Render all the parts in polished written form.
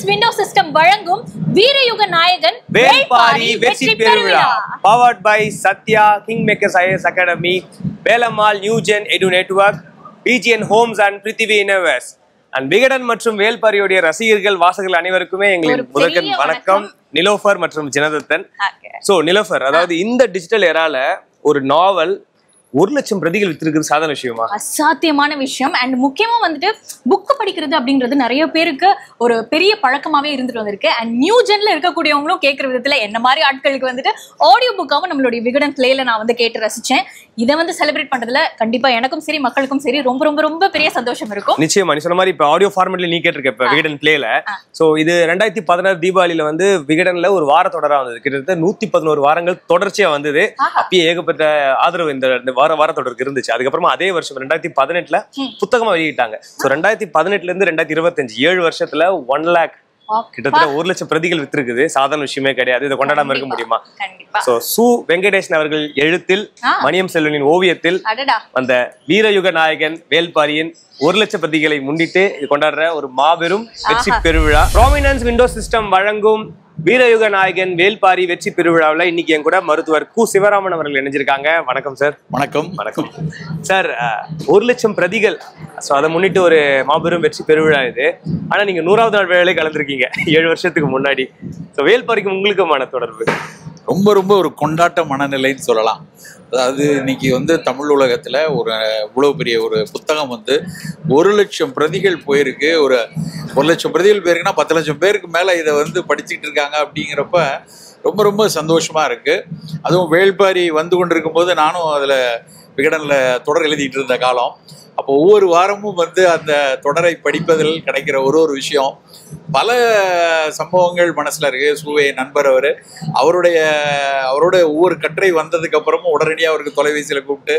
Window system வழங்கும் வீரயுக நாயகன் வேல்பாரி வெற்றி பெருவிழா powered by Satya Kingmakers IAS Academy, Velammal newgen edu network, BGN Homes and Prithvi Innovations and Vikatan மற்றும் வேல்பாரியோட ரசிகர்கள் வாசகர்கள் அனைவருக்குமே எங்களின் முதற்கண் வணக்கம். நிலோஃபர் மற்றும் ஜனதத்தன். சோ நிலோஃபர், அதாவது இந்த டிஜிட்டல் எரால ஒரு நாவல் 1 லட்சம் பிரதிகள் வித்திருக்கிறது சாதாரண விஷயமா? அசாத்தியமான விஷயம். அண்ட் முக்கியமா வந்துட்டு புக் படிக்கிறது அப்படிங்கிறது நிறைய பேருக்கு ஒரு பெரிய பழக்கமாவே இருந்துட்டு வந்திருக்கு. அண்ட் நியூ ஜென்ல இருக்கக்கூடியவங்களும் கேட்கிற விதத்துல என்ன மாதிரி ஆட்களுக்கு வந்துட்டு ஆடியோ புக்காவும் நம்மளுடைய விகடன் பிளேல நான் வந்து கேட்டு ரசிச்சேன். இதை வந்து செலிப்ரேட் பண்றதுல கண்டிப்பா எனக்கும் சரி மக்களுக்கும் சரி ரொம்ப ரொம்ப ரொம்ப பெரிய சந்தோஷம் இருக்கும். நிச்சயமா நீ சொன்ன மாதிரி இப்ப ஆடியோ ஃபார்மேட்ல நீ கேட்டிருக்க இப்ப விகடன் பிளேல. சோ இது 2016 தீபாவளியில வந்து விகடன்ல ஒரு வார தொடரா வந்தது. கிட்டத்தட்ட 111 வாரங்கள் தொடர்ச்சியா வந்தது. அப்பயே ஏகப்பட்ட ஆதரவு இந்த வார தொடருக்கு இருந்துச்சு. அதுக்கப்புறமா அதே வருஷம் 2018ல புத்தகமா வெளியிட்டாங்க. சோ 2018ல இருந்து 2025 7 வருஷத்துல 1 lakh கிட்டத்தட்ட 1 லட்சம் பிரதிகள் வித்திருக்குது. சாதாரண விஷயமே கிடையாது. இதை கொண்டாடாம இருக்க முடியுமா? சோ சு வெங்கடேசன் அவர்கள் எழுத்தில், மணியம் செல்வனின் ஓவியத்தில் அந்த வீரயுக நாயகன் வேல்பாரியின் 1 லட்சம் பிரதிகளை முன்னிட்டு இது கொண்டாடுற ஒரு மாபெரும் வெற்றி பெருவிழா. ப்ராமினன்ஸ் விண்டோ சிஸ்டம் வழங்கும் வீரயுக நாயகன் வேல்பாரி வெற்றி பெருவிழாவில் இன்னைக்கு என் கூட மருத்துவர் கு சிவராமன் அவர்கள் இணைஞ்சிருக்காங்க. வணக்கம் சார். வணக்கம். வணக்கம் சார். 1 லட்சம் பிரதிகள், ஸோ அதை முன்னிட்டு ஒரு மாபெரும் வெற்றி பெருவிழா இது. ஆனா நீங்க 100வது நாள் வேலையை கலந்துருக்கீங்க 7 வருஷத்துக்கு முன்னாடி. ஸோ வேல்பாரிக்கு உங்களுக்குமான தொடர்பு? ரொம்ப ரொம்ப ஒரு கொண்டாட்ட மனநிலைன்னு சொல்லலாம். அதாவது இன்னைக்கு வந்து தமிழ் உலகத்துல ஒரு இவ்வளவு பெரிய ஒரு புத்தகம் வந்து 1 லட்சம் பிரதிகள் போயிருக்கு. ஒரு 1 லட்சம் பிரதிகள் போயிருக்குன்னா 10 லட்சம் பேருக்கு மேல இதை வந்து படிச்சுட்டு இருக்காங்க. அப்படிங்கிறப்ப ரொம்ப ரொம்ப சந்தோஷமா இருக்கு. அதுவும் வேல்பாரி வந்து கொண்டிருக்கும் போது நானும் அதுல விகடன்ல தொடர் எழுதிட்டு இருந்த காலம். அப்போ ஒவ்வொரு வாரமும் வந்து அந்த தொடரை படிப்பதில் கிடைக்கிற ஒரு விஷயம், பல சம்பவங்கள் மனசுல இருக்கு. சுவே நண்பர் அவரோட ஒவ்வொரு கட்டுரை வந்ததுக்கு அப்புறமும் உடனடியாக அவருக்கு தொலைபேசியில கூப்பிட்டு,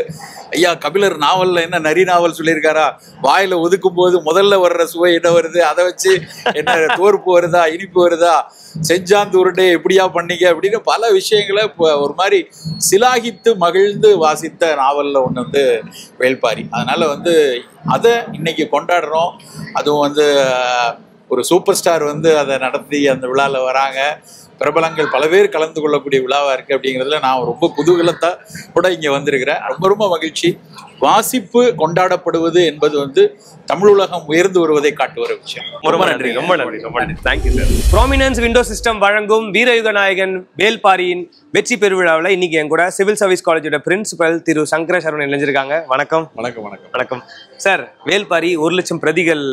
ஐயா கபிலர் நாவல்ல என்ன நரி நாவல் சொல்லியிருக்காரா, வாயில ஒதுக்கும் போது முதல்ல வர்ற சுவை என்ன வருது, அதை வச்சு என்ன தோற்பு வருதா இனிப்பு வருதா, செஞ்சாந்து உருண்டை எப்படியா பண்ணீங்க அப்படின்னு பல விஷயங்களை இப்போ ஒரு மாதிரி சிலாகித்து மகிழ்ந்து வாசித்த நாவல்ல ஒன்று வந்து வேல்பாரி. அதனால வந்து அதை இன்னைக்கு கொண்டாடுறோம். அதுவும் வந்து ஒரு சூப்பர் ஸ்டார் வந்து அதை நடத்தி அந்த விழாவில் வராங்க. பிரபலங்கள் பல பேர் கலந்து கொள்ளக்கூடிய விழாவா இருக்கு. அப்படிங்கிறதுல நான் ரொம்ப குதூகலத்தை கூட இங்கே வந்திருக்கிறேன். ரொம்ப ரொம்ப மகிழ்ச்சி. வாசிப்பு கொண்டாடப்படுவது என்பது வந்து தமிழ் உலகம் உயர்ந்து வருவதை காட்டுகிற விஷயம். ரொம்ப நன்றி, ரொம்ப நன்றி, ரொம்ப நன்றி. Thank you sir. Prominence window system வழங்கும் வீரயுக நாயகன் வேல்பாரியின் வெற்றி பெருவிழாவில் இன்னைக்கு என் கூட சிவில் சர்வீஸ் காலேஜோட பிரின்சிபல் திரு சங்கர சரவணன் இணைஞ்சிருக்காங்க. வணக்கம். வணக்கம். வணக்கம். வணக்கம் சார். வேல்பாரி 1 லட்சம் பிரதிகள்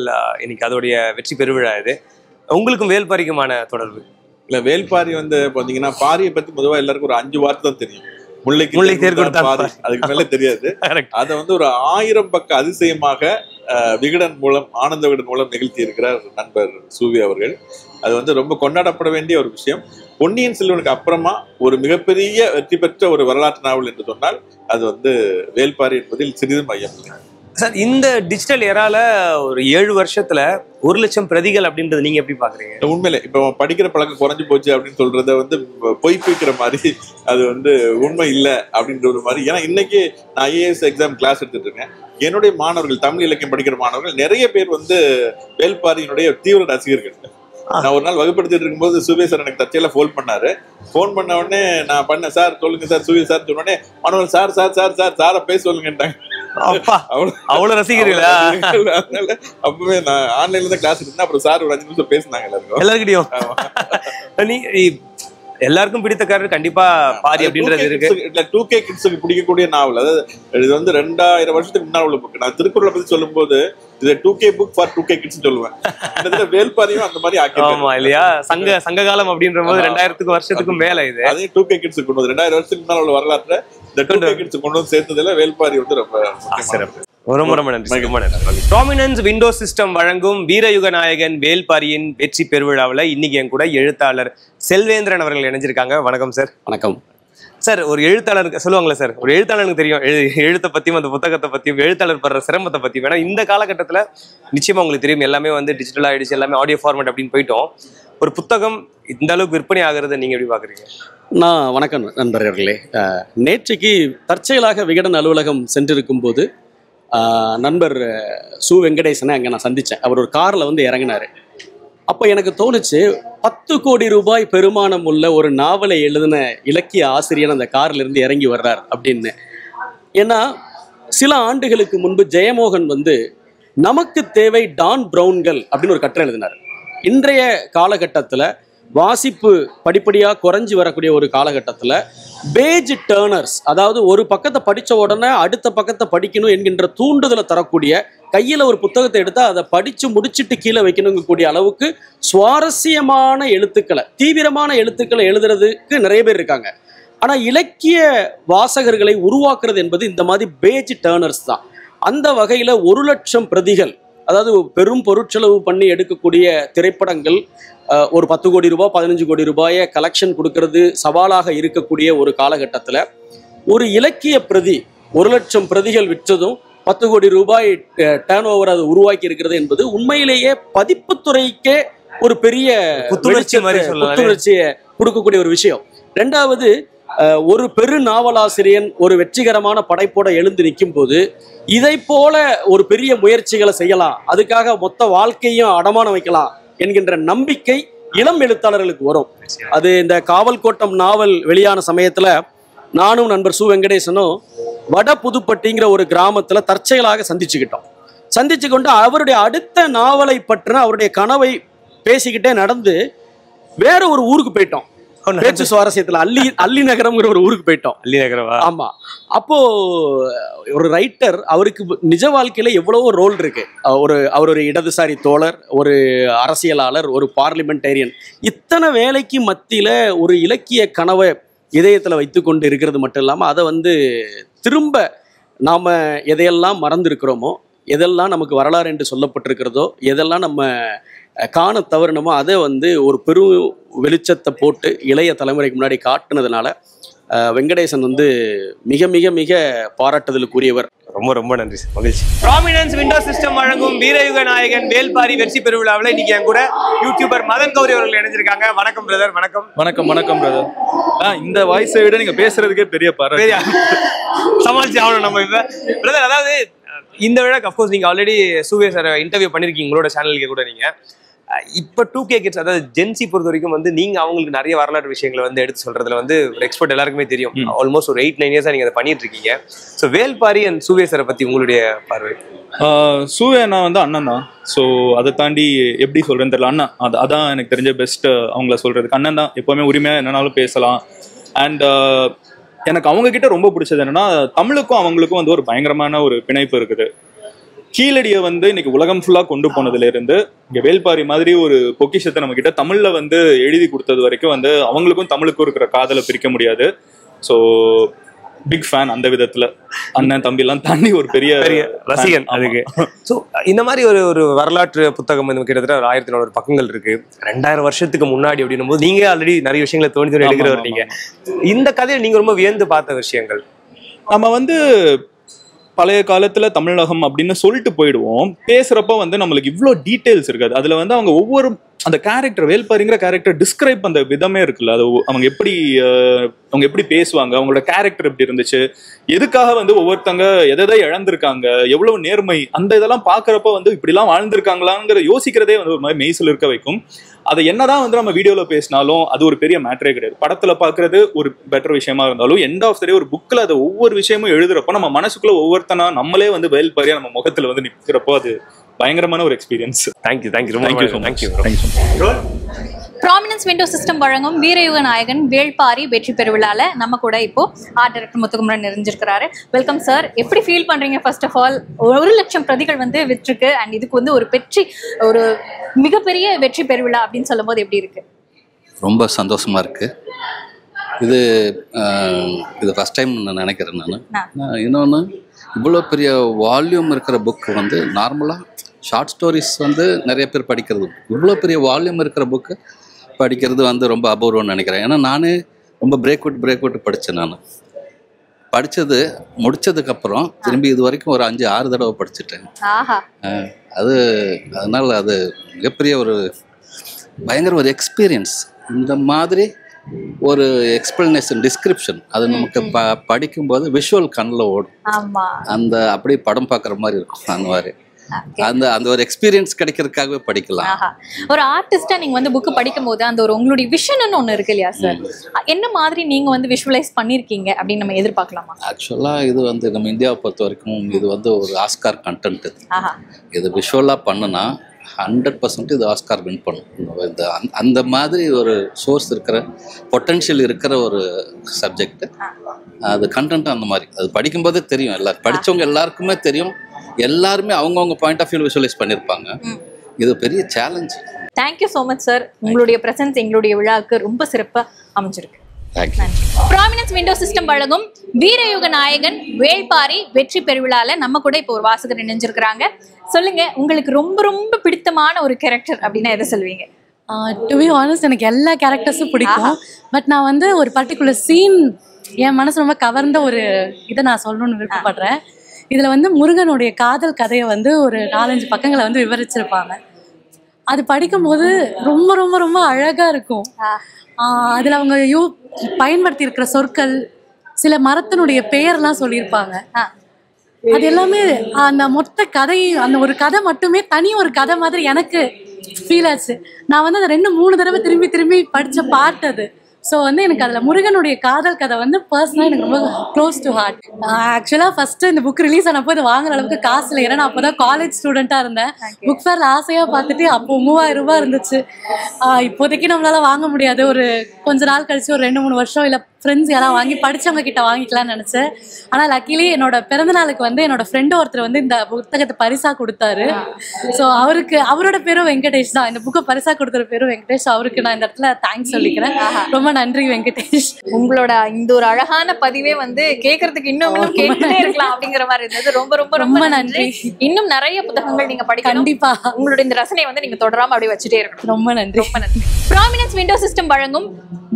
இன்னைக்கு அதோடைய வெற்றி பெருவிழா இது. உங்களுக்கும் வேல்பாரிக்குமான தொடர்பு? இல்ல, வேல்பாரி வந்து பாத்தீங்கன்னா பாரியை பத்தி பொதுவா எல்லாருக்கும் ஒரு 5 வார்த்தை தான் தெரியும். முல்லைக்கு தேர் கொடுத்தா பாரி, அதுக்கு மேல தெரியாது. அதை வந்து ஒரு 1000 பக்க அதிசயமாக விகடன் மூலம், ஆனந்த விகடன் மூலம் நிகழ்த்தி இருக்கிறார் நண்பர் சூவி அவர்கள். அது வந்து ரொம்ப கொண்டாடப்பட வேண்டிய ஒரு விஷயம். பொன்னியின் செல்வனுக்கு அப்புறமா ஒரு மிகப்பெரிய வெற்றி பெற்ற ஒரு வரலாற்று நாவல் என்று சொன்னால் அது வந்து வேல்பாரி என்பதில் சிறிதும் ஐயம் இல்லை சார். இந்த டிஜிட்டல் எரால ஒரு 7 வருஷத்துல 1 லட்சம் பிரதிகள் அப்படின்றது நீங்க எப்படி பாக்குறீங்க? உண்மையிலே இப்போ படிக்கிற பழக்கம் குறைஞ்சு போச்சு அப்படின்னு சொல்றத வந்து பொய்ப்பிக்கிற மாதிரி, அது வந்து உண்மை இல்லை அப்படின்ற ஒரு மாதிரி. ஏன்னா இன்னைக்கு நான் ஐஏஎஸ் எக்ஸாம் கிளாஸ் எடுத்துட்டு இருக்கேன். என்னுடைய மாணவர்கள், தமிழ் இலக்கியம் படிக்கிற மாணவர்கள் நிறைய பேர் வந்து வேல்பாரியினுடைய தீவிர ரசிகர்கள். நான் ஒரு நாள் வகுப்படுத்திட்டு இருக்கும்போது சுவே சார் எனக்கு தச்சையில ஃபோன் பண்ணாரு. ஃபோன் பண்ண உடனே நான் பண்ணேன், சார் சொல்லுங்க சார் சுவே சார் சொன்ன உடனே மாணவர்கள் சார் சார் சார் சார் சாரை பேச சொல்லுங்கன்ட்டாங்க. அவ்வளவு ரசிக்கிறீங்களா? அப்பவே நான் ஆன்லைன்ல தான் கிளாஸ் எடுத்தேன். அப்புறம் சார் ஒரு 5 நிமிஷம் பேசினாங்க எல்லாருக்கிட்டையும். எல்லாருக்கும் பிடித்தக்காரர் கண்டிப்பா பாரி அப்படின்றது இருக்கு. 2K கிட்ஸுக்கு பிடிக்கக்கூடிய நாவல். அதாவது இது வந்து 2000 வருஷத்துக்கு முன்னாடி உள்ள புக். நான் திருக்குறளை பத்தி சொல்லும் போது இது 2K book for 2K kids சொல்லுவேன். வேல்பாரியும் அந்த மாதிரி ஆமா இல்லையா? சங்க காலம் அப்படின்ற போது 2000 வருஷத்துக்கு மேல இது. அதே 2K கிட்ஸ் கொண்டு வந்து 2000 வருஷத்துக்கு முன்னாடி உள்ள வரலாற்றை இந்த 2K கிட்ஸ் கொண்டு வந்து சேர்த்ததுல வேல்பாரி வந்து ரொம்ப சிறப்பு. ரொம்ப நன்றி. ப்ராமினன்ஸ் விண்டோ சிஸ்டம் வழங்கும் வீரயுக நாயகன் வேல்பாரியின் வெற்றி பெருவிழாவில் இன்னைக்கு என் கூட எழுத்தாளர் செல்வேந்திரன் அவர்கள் இணைஞ்சிருக்காங்க. வணக்கம் சார். வணக்கம் சார். ஒரு எழுத்தாளருக்கு சொல்லுவாங்களே சார், ஒரு எழுத்தாளருக்கு தெரியும் எழுத்தை பத்தியும் அந்த புத்தகத்தை பத்தியும் எழுத்தாளர் படுற சிரமத்தை பத்தியும். ஏன்னா இந்த காலகட்டத்தில் நிச்சயமா உங்களுக்கு தெரியும், எல்லாமே வந்து டிஜிட்டல் ஆயிடுச்சு, எல்லாமே ஆடியோ ஃபார்மேட் அப்படின்னு போயிட்டோம். ஒரு புத்தகம் இந்த அளவுக்கு விற்பனை ஆகிறத நீங்க எப்படி பாக்குறீங்க? வணக்கம் நண்பர்களே. நேற்றைக்கு தற்செயலாக விகடன் அலுவலகம் சென்றிருக்கும் போது நண்பர் சு வெங்கடேசனை அங்கே நான் சந்தித்தேன். அவர் ஒரு காரில் வந்து இறங்கினார். அப்போ எனக்கு தோணுச்சு 10 கோடி ரூபாய் பெருமானம் உள்ள ஒரு நாவலை எழுதின இலக்கிய ஆசிரியர் அந்த கார்ல இருந்து இறங்கி வர்றார் அப்படின்னு. ஏன்னா சில ஆண்டுகளுக்கு முன்பு ஜெயமோகன் வந்து நமக்கு தேவை டான் பிரவுன்கள் அப்படின்னு ஒரு கட்டுரை எழுதினார். இன்றைய காலகட்டத்தில் வாசிப்பு படிப்படியாக குறைஞ்சி வரக்கூடிய ஒரு காலகட்டத்தில் பேஜ் டேர்னர்ஸ், அதாவது ஒரு பக்கத்தை படித்த உடனே அடுத்த பக்கத்தை படிக்கணும் என்கின்ற தூண்டுதலை தரக்கூடிய, கையில் ஒரு புத்தகத்தை எடுத்தால் அதை படித்து முடிச்சுட்டு கீழே வைக்கணுங்கக்கூடிய அளவுக்கு சுவாரஸ்யமான எழுத்துக்களை, தீவிரமான எழுத்துக்களை எழுதுறதுக்கு நிறைய பேர் இருக்காங்க. ஆனால் இலக்கிய வாசகர்களை உருவாக்குறது என்பது இந்த மாதிரி பேஜ் டேர்னர்ஸ் தான். அந்த வகையில் 1 லட்சம் பிரதிகள், அதாவது பெரும் பொருட்செலவு பண்ணி எடுக்கக்கூடிய திரைப்படங்கள் ஒரு 10 கோடி ரூபாய் 15 கோடி ரூபாயை கலெக்ஷன் கொடுக்கறது சவாலாக இருக்கக்கூடிய ஒரு காலகட்டத்தில் ஒரு இலக்கிய பிரதி 1 லட்சம் பிரதிகள் விற்றதும் 10 கோடி ரூபாய் டேர்ன் ஓவர் அதை உருவாக்கி இருக்கிறது என்பது உண்மையிலேயே பதிப்புத்துறைக்கே ஒரு பெரிய புத்துணர்ச்சியை கொடுக்கக்கூடிய ஒரு விஷயம். ரெண்டாவது, ஒரு பெரு நாவலாசிரியன் ஒரு வெற்றிகரமான படைப்போட எழுந்து நிற்கும் போது இதை போல ஒரு பெரிய முயற்சிகளை செய்யலாம், அதுக்காக மொத்த வாழ்க்கையும் அடமானம் வைக்கலாம் என்கின்ற நம்பிக்கை இளம் எழுத்தாளர்களுக்கு வரும். அது இந்த காவல் கோட்டம் நாவல் வெளியான சமயத்துல நானும் நண்பர் சு வெங்கடேசனும் வட புதுப்பட்டிங்கிற ஒரு கிராமத்துல தற்செயலாக சந்திச்சு கொண்டு அவருடைய அடுத்த நாவலை பற்றின அவருடைய கனவை பேசிக்கிட்டே நடந்து வேற ஒரு ஊருக்கு போயிட்டோம். பேச்சு சுவாரஸ்யத்துல அல்லி நகரம்ங்கிற ஒரு ஊருக்கு போயிட்டோம். அல்லி நகரமா? ஆமா. அப்போ ஒரு ரைட்டர், அவருக்கு நிஜ வாழ்க்கையில எவ்வளவோ ரோல் இருக்கு. அவர் ஒரு இடதுசாரி தோழர், ஒரு அரசியலாளர், ஒரு பார்லிமெண்டேரியன். இத்தனை வேலைக்கு மத்தியில ஒரு இலக்கிய கனவை இதயத்துல வைத்து கொண்டு இருக்கிறது மட்டும் இல்லாம அதை வந்து திரும்ப நாம எதையெல்லாம் மறந்துருக்கிறோமோ, எதெல்லாம் நமக்கு வரலாறு என்று சொல்லப்பட்டிருக்கிறதோ, எதெல்லாம் நம்ம காண தவறுனமோ அதை வந்து ஒரு பெரும் வெளிச்சத்தை போட்டு இளைய தலைமுறைக்கு முன்னாடி காட்டுனதுனால வெங்கடேசன் வந்து மிக மிக மிக பாராட்டுதலுக்குரியவர். ரொம்ப ரொம்ப நன்றி சார், மகிழ்ச்சி. ப்ராமினன்ஸ் விண்டோ சிஸ்டம் வழங்கும் வீரயுக நாயகன் வேல்பாரி வெற்றி பெருவிழாவில் இன்னைக்கு என் கூட யூடியூபர் மதன் கௌரி அவர்கள் இணைஞ்சிருக்காங்க. வணக்கம் பிரதர். வணக்கம். வணக்கம் பிரதர். இந்த வாய்ஸை விட நீங்க பேசுறதுக்கே பெரிய பாராட்டு. சமாளிச்சு ஆகணும் நம்ம இப்ப பிரதர். அதாவது இந்த விழா அஃப்கோர்ஸ் நீங்க ஆல்ரெடி சூவே சார் இன்டர்வியூ பண்ணிருக்கீங்க உங்களோட சேனலுக்கு கூட. நீங்க இப்போ 2K கிட்ஸ், அதாவது ஜென்சி பொறுத்த வரைக்கும் வந்து நீங்க அவங்களுக்கு நிறைய வரலாற்று விஷயங்களை வந்து எடுத்து சொல்றதுல வந்து ஒரு எக்ஸ்பர்ட் எல்லாருக்குமே தெரியும். ஆல்மோஸ்ட் ஒரு 8-9 இயர்ஸா நீங்க அதை பண்ணிட்டு இருக்கீங்க. ஸோ வேல்பாரி அண்ட் சூவே சாரை பத்தி உங்களுடைய பார்வை? சூவே அண்ணா வந்து அண்ணன் தான். ஸோ அதை தாண்டி எப்படி சொல்றேன்னு தெரியல. அண்ணா அதான் எனக்கு தெரிஞ்ச பெஸ்ட். அவங்கள சொல்றதுக்கு அண்ணன் தான். எப்பவுமே உரிமையா என்னன்னாலும் பேசலாம். அண்ட் எனக்கு அவங்க கிட்ட ரொம்ப பிடிச்சது என்னன்னா, தமிழுக்கும் அவங்களுக்கும் வந்து ஒரு பயங்கரமான ஒரு பிணைப்பு இருக்குது. கீழடியை வந்து இன்னைக்கு உலகம் ஃபுல்லா கொண்டு போனதுல இருந்து இங்க வேல்பாரி மாதிரி ஒரு பொக்கிஷத்தை நம்ம கிட்ட தமிழ்ல வந்து எழுதி கொடுத்தது வரைக்கும் வந்து அவங்களுக்கும் தமிழுக்கும் இருக்கிற காதலை பிரிக்க முடியாது. ஸோ பிக் ஃபேன் அந்த விதத்துல. அண்ணன் தம்பி எல்லாம் தாண்டி ஒரு பெரிய ரசிகன் அதுக்கு. ஸோ இந்த மாதிரி ஒரு வரலாற்று புத்தகம் வந்து கிட்டத்தட்ட ஒரு 1400 பக்கங்கள் இருக்கு. 2000 வருஷத்துக்கு முன்னாடி அப்படின்னும் போது நீங்க ஆல்ரெடி நிறைய விஷயங்களை தோணி எடுக்கிறவர். நீங்க இந்த கதையை நீங்க ரொம்ப வியந்து பார்த்த விஷயங்கள்? நம்ம வந்து பழைய காலத்துல தமிழகம் அப்படின்னு சொல்லிட்டு போயிடுவோம். பேசுறப்ப வந்து நம்மளுக்கு இவ்வளோ டீட்டெயில்ஸ் இருக்காது. அதுல வந்து அவங்க ஒவ்வொரு அந்த கேரக்டர், வேல்பாரிங்கிற கேரக்டர் டிஸ்கிரைப் அந்த விதமே இருக்குல்ல, அது அவங்க எப்படி பேசுவாங்க, அவங்களோட கேரக்டர் எப்படி இருந்துச்சு, எதுக்காக வந்து ஒவ்வொருத்தங்க எதை இழந்திருக்காங்க, எவ்வளவு நேர்மை, அந்த இதெல்லாம் பாக்குறப்ப வந்து இப்படிலாம் வாழ்ந்திருக்காங்களாங்கிற யோசிக்கிறதே வந்து ஒரு மாதிரி மெய்சில் இருக்க வைக்கும். அதை என்னதான் வந்து நம்ம வீடியோல பேசினாலும் அது ஒரு பெரிய மேட்டரே கிடையாது. படத்துல பாக்குறது ஒரு பெட்டர் விஷயமா இருந்தாலும் எண்ட் ஆஃப் த டே ஒரு புக்ல அதை ஒவ்வொரு விஷயமும் எழுதுறப்போ நம்ம மனசுக்குள்ள ஒவ்வொருத்தனா நம்மளே வந்து வேல்பாரியா நம்ம முகத்துல வந்து நிற்கிறப்போ அது பயங்கரமான ஒரு எக்ஸ்பீரியன்ஸ். தேங்க்யூ ரொம்ப தேங்க்யூ. ப்ராமினன்ஸ் விண்டோ சிஸ்டம் வழங்கும் வீரயுக நாயகன் வேல்பாரி வெற்றி பெருவிழால நம்ம கூட இப்போ ஆர்ட் டைரக்டர் முத்துக்குமரன் நிறைஞ்சிருக்கிறாரு. Welcome sir. எப்படி ஃபீல் பண்றீங்க? ஃபர்ஸ்ட் ஆஃப் ஆல் 1 லட்சம் பிரதிகள் வந்து விற்றுருக்கு அண்ட் இதுக்கு வந்து ஒரு மிகப்பெரிய வெற்றி பெருவிழா அப்படின்னு சொல்லும் போது எப்படி இருக்கு? ரொம்ப சந்தோஷமா இருக்கு. இது ஃபர்ஸ்ட் டைம் நான் நினைக்கிறேன். நான் இன்னொன்று, இவ்வளோ பெரிய வால்யூம் இருக்கிற புக் வந்து நார்மலாக ஷார்ட் ஸ்டோரிஸ் வந்து நிறைய பேர் படிக்கிறது, இவ்வளோ பெரிய வால்யூம் இருக்கிற புக்கு படிக்கிறது வந்து ரொம்ப அபூர்வம்னு நினைக்கிறேன். ஏன்னா நானே ரொம்ப பிரேக் அவுட் படித்தேன். நான் படித்தது முடித்ததுக்கப்புறம் திரும்பி இது வரைக்கும் ஒரு 5-6 தடவை படிச்சுட்டேன். அதனால் அது மிகப்பெரிய ஒரு பயங்கர ஒரு எக்ஸ்பீரியன்ஸ். இந்த மாதிரி ஒரு எக்ஸ்பிளனேஷன், டிஸ்கிரிப்ஷன் அது நமக்கு படிக்கும்போது விஷுவல் கண்ணில் ஓடும். அந்த அப்படியே படம் பார்க்குற மாதிரி இருக்கும். அந்த மாதிரி அந்த அந்த ஒரு எக்ஸ்பீரியன்ஸ் கிடைக்கிறதுக்காகவே படிக்கலாம். ஒரு ஆர்டிஸ்டா நீங்க வந்து புக் படிக்கும் போது அந்த ஒரு உங்களுடைய விஷன் ஒண்ணு இருக்கு இல்லையா சார், என்ன மாதிரி நீங்க வந்து விஷுவலைஸ் பண்ணிருக்கீங்க அப்படின்னு நம்ம எதிர்பார்க்கலாமா? ஆக்சுவலா இது வந்து நம்ம இந்தியாவை பொறுத்த வரைக்கும் இது வந்து ஒரு ஆஸ்கார் கண்டென்ட். இது விஷுவலா பண்ணுனா 100% இது ஆஸ்கார் வின் பண்ணும். இந்த அந்த மாதிரி ஒரு சோர்ஸ் இருக்கிற பொட்டன்ஷியல் இருக்கிற ஒரு சப்ஜெக்ட். அது கண்டென்ட் அந்த மாதிரி அது படிக்கும்போதே தெரியும். எல்லாரும் படித்தவங்க எல்லாருக்குமே தெரியும். எல்லாருமே அவங்கவுங்க பாயிண்ட் ஆஃப் வியூ விஷுவலைஸ் பண்ணியிருப்பாங்க. இது பெரிய challenge. Thank you so much sir. உங்களுடைய பிரசன்ஸ் எங்களுடைய விழாவுக்கு ரொம்ப சிறப்பாக அமைஞ்சிருக்கு. ப்ராமினன்ஸ் விண்டோ சிஸ்டம் வழங்கும் வீரயுக நாயகன் வேள்பாரி வெற்றி பெருவிழால நம்ம கூட இப்போ ஒரு வாசகர் இணைஞ்சிருக்கிறாங்க. சொல்லுங்க, உங்களுக்கு ரொம்ப ரொம்ப பிடித்தமான ஒரு கேரக்டர் அப்படின்னா எதை சொல்வீங்க? டு பி ஆனஸ்ட் எனக்கு எல்லா கேரக்டர்ஸும் பிடிக்கும். பட் நான் வந்து ஒரு பர்டிகுலர் சீன் என் மனசு ரொம்ப கவர்ந்த ஒரு இதை நான் சொல்லணும்னு விருப்பப்படுறேன். இதில் வந்து முருகனுடைய காதல் கதையை வந்து ஒரு 4-5 பக்கங்களை வந்து விவரிச்சிருப்பாங்க. அது படிக்கும்போது ரொம்ப ரொம்ப ரொம்ப அழகாக இருக்கும். அதில் அவங்க பயன்படுத்தி இருக்கிற சொற்கள், சில மரத்தினுடைய பெயர்லாம் சொல்லியிருப்பாங்க. அது எல்லாமே அந்த மொத்த கதை, அந்த ஒரு கதை மட்டுமே தனி ஒரு கதை மாதிரி எனக்கு ஃபீல் ஆச்சு. நான் வந்து அதை 2-3 தடவை திரும்பி திரும்பி படித்த பார்ட் அது. ஸோ வந்து எனக்கு அதில் முருகனுடைய காதல் கதை வந்து பர்சனலாக எனக்கு ரொம்ப க்ளோஸ் டு ஹார்ட். ஆக்சுவலாக ஃபஸ்ட்டு இந்த புக் ரிலீஸ் ஆனப்போ இது வாங்குற அளவுக்கு காசு இல்லை. ஏன்னா நான் அப்போ தான் காலேஜ் ஸ்டூடெண்ட்டாக இருந்தேன். புக் ஃபேரில் ஆசையாக பார்த்துட்டு அப்போ 3000 ரூபாய் இருந்துச்சு. இப்போதைக்கு நம்மளால் வாங்க முடியாது. ஒரு கொஞ்ச நாள் கழிச்சு ஒரு 2-3 வருஷம் இல்லை ஃப்ரெண்ட்ஸ் யாராவது வாங்கி படித்தவங்க கிட்ட வாங்கிக்கலாம்னு நினச்சேன். ஆனால் லக்கிலி என்னோட பிறந்தநாளுக்கு வந்து என்னோட ஃப்ரெண்டு ஒருத்தர் வந்து இந்த புத்தகத்தை பரிசாக கொடுத்தாரு. ஸோ அவரோட பேரும் வெங்கடேஷ் தான். இந்த புக்கை பரிசாக கொடுத்துற பேரும் வெங்கடேஷ். அவருக்கு நான் இந்த இடத்துல தேங்க்ஸ் சொல்லிக்கிறேன். ரொம்ப நன்றி வெங்கடேஷ். உங்களோட இந்த ஒரு அழகான பதிவே வந்து கேட்கறதுக்கு இன்னும் கேட்டுட்டே இருக்கலாம் அப்படிங்கிற மாதிரி இருந்தது. ரொம்ப ரொம்ப ரொம்ப நன்றி. இன்னும் நிறைய புத்தகங்கள் நீங்க படிக்கணும். கண்டிப்பா உங்களோட இந்த ரசனை வந்து நீங்க தொடராம அப்படியே வச்சுட்டே இருக்கணும். ரொம்ப நன்றி. ரொம்ப நன்றி. ப்ராமினன்ஸ் விண்டோ சிஸ்டம் வழங்கும்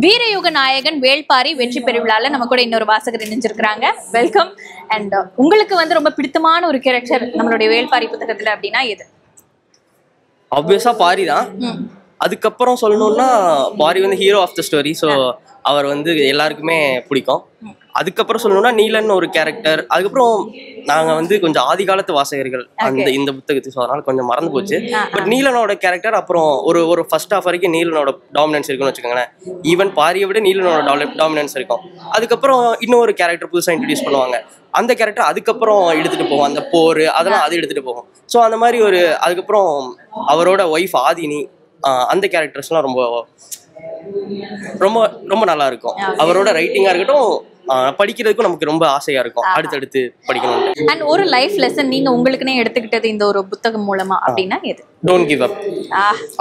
வீரயுக நாயகன் வேள்பாரி வெற்றி பெருவிழால நம்ம கூட இன்னொரு வாசகர் இணைஞ்சிருக்கிறாங்க. வெல்கம். அண்ட் உங்களுக்கு வந்து ரொம்ப பிடித்தமான ஒரு கேரக்டர் நம்மளுடைய வேள்பாரி புத்தகத்துல அப்படின்னா எது? ஆப்வியஸா பாரி தான். அதுக்கப்புறம் சொல்லணும்னா பாரி வந்து hero of the story. So அவர் வந்து எல்லாருக்குமே பிடிக்கும். அதுக்கப்புறம் சொல்லணும்னா நீலன் ஒரு கேரக்டர். அதுக்கப்புறம் நாங்க வந்து கொஞ்சம் ஆதி காலத்து வாசகர்கள் இந்த புத்தகத்துக்கு, ஸோ அதனால கொஞ்சம் மறந்து போச்சு. பட் நீலனோட கேரக்டர் அப்புறம் ஒரு ஃபர்ஸ்ட் ஹாஃப் வரைக்கும் நீலனோட டாமினன்ஸ் இருக்குன்னு வச்சுக்கோங்களேன். ஈவன் பாரியை விட நீலனோட டாமினன்ஸ் இருக்கும். அதுக்கப்புறம் இன்னொரு கேரக்டர் புதுசாக இன்ட்ரடியூஸ் பண்ணுவாங்க. அந்த கேரக்டர் அதுக்கப்புறம் எடுத்துட்டு போவோம். அந்த போர் அதெல்லாம் அது எடுத்துட்டு போவோம். ஸோ அந்த மாதிரி அதுக்கப்புறம் அவரோட ஒய்ஃப் ஆதினி, அந்த கேரக்டர்ஸ்லாம் ரொம்ப ரொம்ப ரொம்ப நல்லா இருக்கும். அவரோட ரைட்டிங்கா இருக்கட்டும், படிக்கிறதுக்கும் நமக்கு ரொம்ப ஆசையா இருக்கும் அடுத்தடுத்து படிக்கணும். அண்ட் ஒரு லைஃப் லெசன் நீங்க உங்களுக்குனே எடுத்துக்கிட்டது இந்த ஒரு புத்தகம் மூலமா அப்படின்னா எது? Don't give up,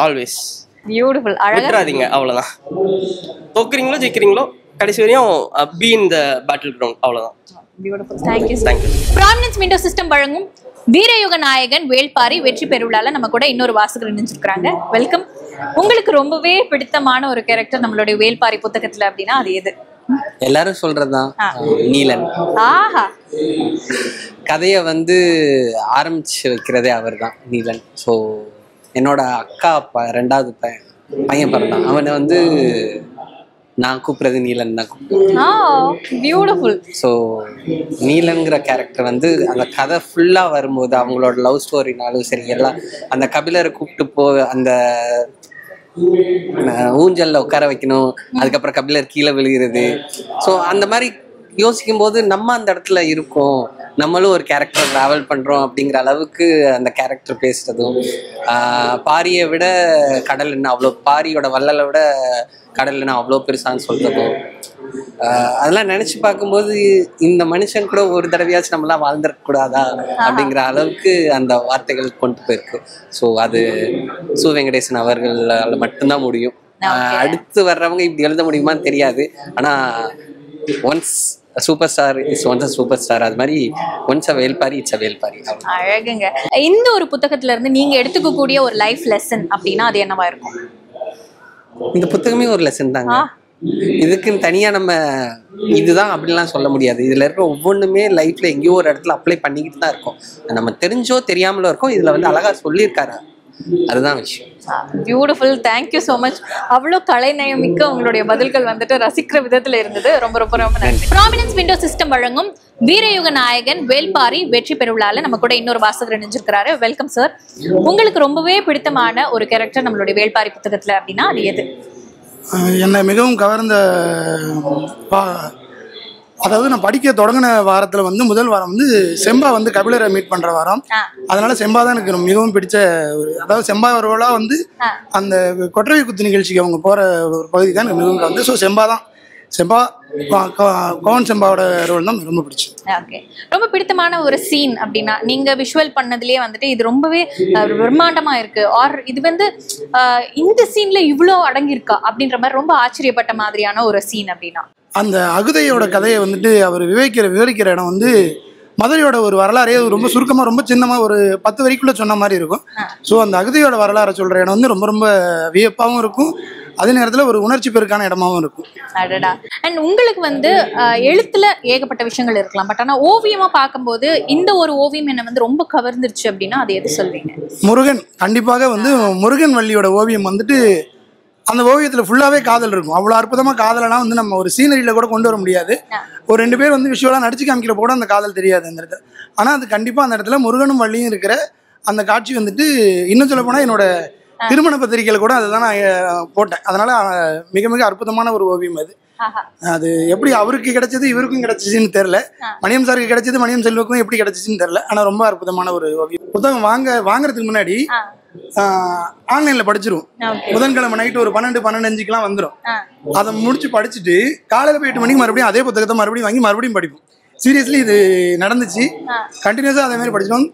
always. Beautiful. அழகாதீங்க, அவ்வளவுதான். தோக்குறீங்களோ ஜெயிக்கிறீங்களோ கடைசி வரையும் be in the battle ground, அவ்வளவுதான். Beautiful. Thank you. Prominence window system வழங்கும் வீரயுக நாயகன் வேள்பாரி வெற்றி பெருவிழால நம்ம கூட இன்னொரு வாசகர் இணைஞ்சிருக்கிறாங்க. வெல்கம். உங்களுக்கு ரொம்பவே பிடித்தமான ஒரு கேரக்டர் நம்மளுடைய வேள்பாரி புத்தகத்துல அப்படின்னா அது எது? எல்லாரும் சொல்றதுதான் நீலன். கதையை வந்து ஆரம்பிச்சு வைக்கிறதே அவர் தான், நீலன். ஸோ என்னோட அக்கா 2வது பையன் பிறந்தான். அவனை வந்து நான் கூப்பிடுறது நீலன் தான் கூப்பிடுவேன். பியூட்டிஃபுல். ஸோ நீலன்கிற கேரக்டர் வந்து அந்த கதை ஃபுல்லாக வரும்போது அவங்களோட லவ் ஸ்டோரினாலும் சரி, எல்லாம் அந்த கபிலரை கூப்பிட்டு அந்த ஊஞ்சல்ல உட்கார வைக்கணும், அதுக்கப்புறம் கபிலர் கீழே விழுகிறது. ஸோ அந்த மாதிரி யோசிக்கும் போது நம்ம அந்த இடத்துல இருக்கோம், நம்மளும் ஒரு கேரக்டர் ட்ராவல் பண்ணுறோம் அப்படிங்கிற அளவுக்கு அந்த கேரக்டர் பேசுறதும், பாரியை விட கடல் என்ன அவ்வளோ, பாரியோட வள்ளலை விட கடல் என்ன அவ்வளோ பெருசான்னு சொல்றதும், அதெல்லாம் நினைச்சு பார்க்கும்போது இந்த மனுஷன் கூட ஒரு தடவையாச்சும் நம்மளாம் வாழ்ந்துட கூடாதா அப்படிங்கிற அளவுக்கு அந்த வார்த்தைகள் கொண்டு போயிருக்கு. ஸோ அது சு வெங்கடேசன் அவர்களால் மட்டும்தான் முடியும். அடுத்து வர்றவங்க இப்படி எழுத முடியுமான்னு தெரியாது. ஆனா once super star is once super star, அது மாதிரி ஒன்ஸ் வேள்பாரி இட்ஸ் வேள்பாரி. அழகுங்க. இந்த ஒரு புத்தகத்துல இருந்து நீங்க எடுத்துக்கக்கூடிய ஒரு லைஃப் லெசன் அப்படின்னா அது என்னவா இருக்கும்? இந்த புத்தகமே ஒரு லெசன் தாங்க. இதுக்குன்னு தனியா நம்ம இதுதான் அப்படின்லாம் சொல்ல முடியாது. இதுல இருக்க ஒவ்வொன்றுமே லைஃப்ல எங்கேயோ ஒரு இடத்துல அப்ளை பண்ணிக்கிட்டு தான் இருக்கோம். நம்ம தெரிஞ்சோ தெரியாமலோ இருக்கோம். இதுல வந்து அழகா சொல்லியிருக்காரு, அதுதான் விஷயம். Beautiful, thank you so much. அவ்வளோ கலைநயம் மிக்க உங்களுடைய பதில்கள் வந்துட்டு ரசிக்கிற விதத்துல இருந்தது. ரொம்ப ரொம்ப ரொம்ப நன்றி. ப்ராமினன்ஸ் விண்டோ சிஸ்டம் வழங்கும் வீரயுக நாயகன் வேள்பாரி வெற்றி பெறுவிழால நம்ம கூட இன்னொரு வாசகர் இணைஞ்சிருக்கிறாரு. Welcome sir. உங்களுக்கு ரொம்பவே பிடித்தமான ஒரு கேரக்டர் நம்மளுடைய வேள்பாரி புத்தகத்துல அப்படின்னா அது எது? என்னை மிகவும் கவர்ந்த, அதாவது நான் படிக்க தொடங்கின வாரத்தில் வந்து முதல் வாரம் வந்து செம்பா வந்து கபிலரை மீட் பண்ணுற வாரம். அதனால செம்பா தான் எனக்கு மிகவும் பிடிச்ச ஒரு, அதாவது செம்பா அவர்களாக வந்து அந்த கொற்றவை குத்து நிகழ்ச்சிக்கு அவங்க போகிற ஒரு பகுதி தான் எனக்கு மிகவும் வந்து. ஸோ செம்பா கோவன் செம்பாவோட ரோல் தான் ரொம்ப பிடிச்சி. ஓகே, ரொம்ப பிடித்தமான ஒரு சீன் அப்படின்னா நீங்க விஷுவல் பண்ணதுலயே வந்துட்டு இது ரொம்பவே பிரம்மாண்டமா இருக்கு, ஆர் இது வந்து இந்த சீன்ல இவ்வளோ அடங்கியிருக்கா அப்படின்ற மாதிரி ரொம்ப ஆச்சரியப்பட்ட மாதிரியான ஒரு சீன் அப்படின்னா அந்த அகுதையோட கதையை வந்துட்டு அவர் விவரிக்கிற இடம் வந்து மதுரையோட ஒரு வரலாறே ரொம்ப சுருக்கமாக ரொம்ப சின்னமாக ஒரு 10 வரிக்குள்ளே சொன்ன மாதிரி இருக்கும். ஸோ அந்த அகுதையோட வரலாறை சொல்கிற இடம் வந்து ரொம்ப ரொம்ப வியப்பாகவும் இருக்கும், அதே நேரத்தில் ஒரு உணர்ச்சி பெருக்கான இடமாவும் இருக்கும். அடடா. அண்ட் உங்களுக்கு வந்து எழுத்துல ஏகப்பட்ட விஷயங்கள் இருக்கலாம், பட் ஆனால் ஓவியமாக பார்க்கும்போது இந்த ஒரு ஓவியம் என்ன வந்து ரொம்ப கவர்ந்துருச்சு அப்படின்னா அது எது சொல்வீங்க? முருகன். கண்டிப்பாக வந்து முருகன் வள்ளியோட ஓவியம் வந்துட்டு அந்த ஓவியத்தில் ஃபுல்லாகவே காதல் இருக்கும். அவ்வளோ அற்புதமாக காதலெல்லாம் வந்து நம்ம ஒரு சீனரியில் கூட கொண்டு வர முடியாது. ஒரு 2 பேர் வந்து விஷுவலாக நடிச்சு காமிக்கிற கூட அந்த காதல் தெரியாது அந்த இடத்துல. ஆனால் அது கண்டிப்பாக அந்த இடத்துல முருகனும் வள்ளியும் இருக்கிற அந்த காட்சி வந்துட்டு இன்னும் சொல்ல போனால் என்னோட திருமண பத்திரிகையில் கூட அதை தான் நான் போட்டேன். அதனால மிக மிக அற்புதமான ஒரு ஓவியம் அது. அது எப்படி அவருக்கு கிடைச்சது இவருக்கும் கிடைச்சிச்சின்னு தெரியல, மணியம் சாருக்கு கிடைச்சது மணியம் செல்வக்கும் எப்படி கிடைச்சிச்சின்னு தெரியல. ஆனால் ரொம்ப அற்புதமான ஒரு ஓவியம். புத்தகம் வாங்குறதுக்கு முன்னாடி ஆன்லைன்ல படிச்சிருவோம். புதன்கிழமை நைட்டு ஒரு 12-12:05 வந்துடும். அதை முடிச்சு படிச்சுட்டு காலையில போய் 8 மணிக்கு மறுபடியும் அதே புத்தகத்தை மறுபடியும் வாங்கி மறுபடியும் படிப்போம். சீரியஸ்லி இது நடந்துச்சு. கண்டினியூஸா அதே மாதிரி படிச்சிடும்.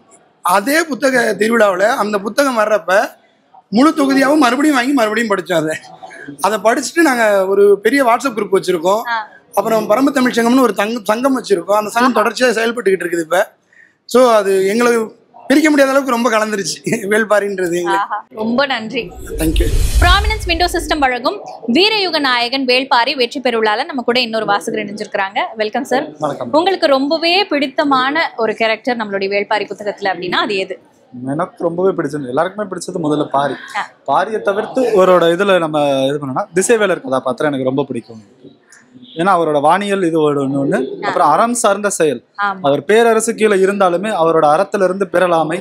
அதே புத்தக திருவிழாவில் அந்த புத்தகம் வர்றப்ப முழு தொகுதியாகவும் மறுபடியும் வாங்கி மறுபடியும் படித்தோம். அதை படிச்சுட்டு நாங்கள் ஒரு பெரிய வாட்ஸ்அப் குரூப் வச்சுருக்கோம். அப்புறம் பரம்பு தமிழ் சங்கம்னு ஒரு சங்கம் வச்சுருக்கோம். அந்த சங்கம் தொடர்ச்சியாக செயல்பட்டுக்கிட்டு இருக்குது இப்போ. ஸோ அது எங்களுக்கு பிரிக்க முடியாத அளவுக்கு ரொம்ப கலந்துருச்சு வேள்பாரின்றது. ரொம்ப நன்றி. தேங்க்யூ. ப்ராமினன்ஸ் விண்டோ சிஸ்டம் வழங்கும் வீரயுக நாயகன் வேள்பாரி வெற்றி பெறுவிழால நம்ம கூட இன்னொரு வாசகர் இணைஞ்சிருக்கிறாங்க. Welcome sir. உங்களுக்கு ரொம்பவே பிடித்தமான ஒரு கேரக்டர் நம்மளுடைய வேள்பாரி புத்தகத்துல அப்படின்னா அது எது? எனக்கு ரொம்பவே பிடிச்சது, எல்லாருக்குமே பிடிச்சது முதல்ல பாரியை தவிர்த்து அவரோட இதுல நம்ம இது பண்ணோம்னா திசைவேலர் கதாபாத்திரம் எனக்கு ரொம்ப பிடிக்கும். ஏன்னா அவரோட வானியல் இது ஒண்ணு, அப்புறம் அறம் சார்ந்த செயல். அவர் பேரரசு கீழே இருந்தாலுமே அவரோட அறத்துல இருந்து பெறலாமை,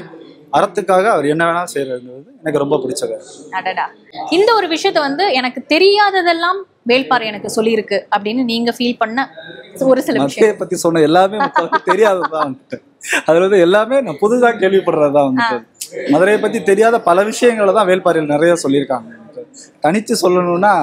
அறத்துக்காக அவர் என்ன வேணா செய்யறது எனக்கு ரொம்ப பிடிச்சது. இந்த ஒரு விஷயத்த வந்து எனக்கு தெரியாததெல்லாம் வேள்பாரி எனக்கு சொல்லியிருக்கு அப்படின்னு நீங்க ஃபீல் பண்ண ஒரு சில விஷயம் பத்தி சொன்ன எல்லாமே தெரியாததான் வந்துட்டு. அதுல வந்து எல்லாமே நான் புதுதா கேள்விப்படுறதுதான் வந்துட்டு. மதுரையை பத்தி தெரியாத பல விஷயங்களை தான் வேள்பாரியில் நிறைய சொல்லியிருக்காங்க. தனிச்சு சொல்லணும்னா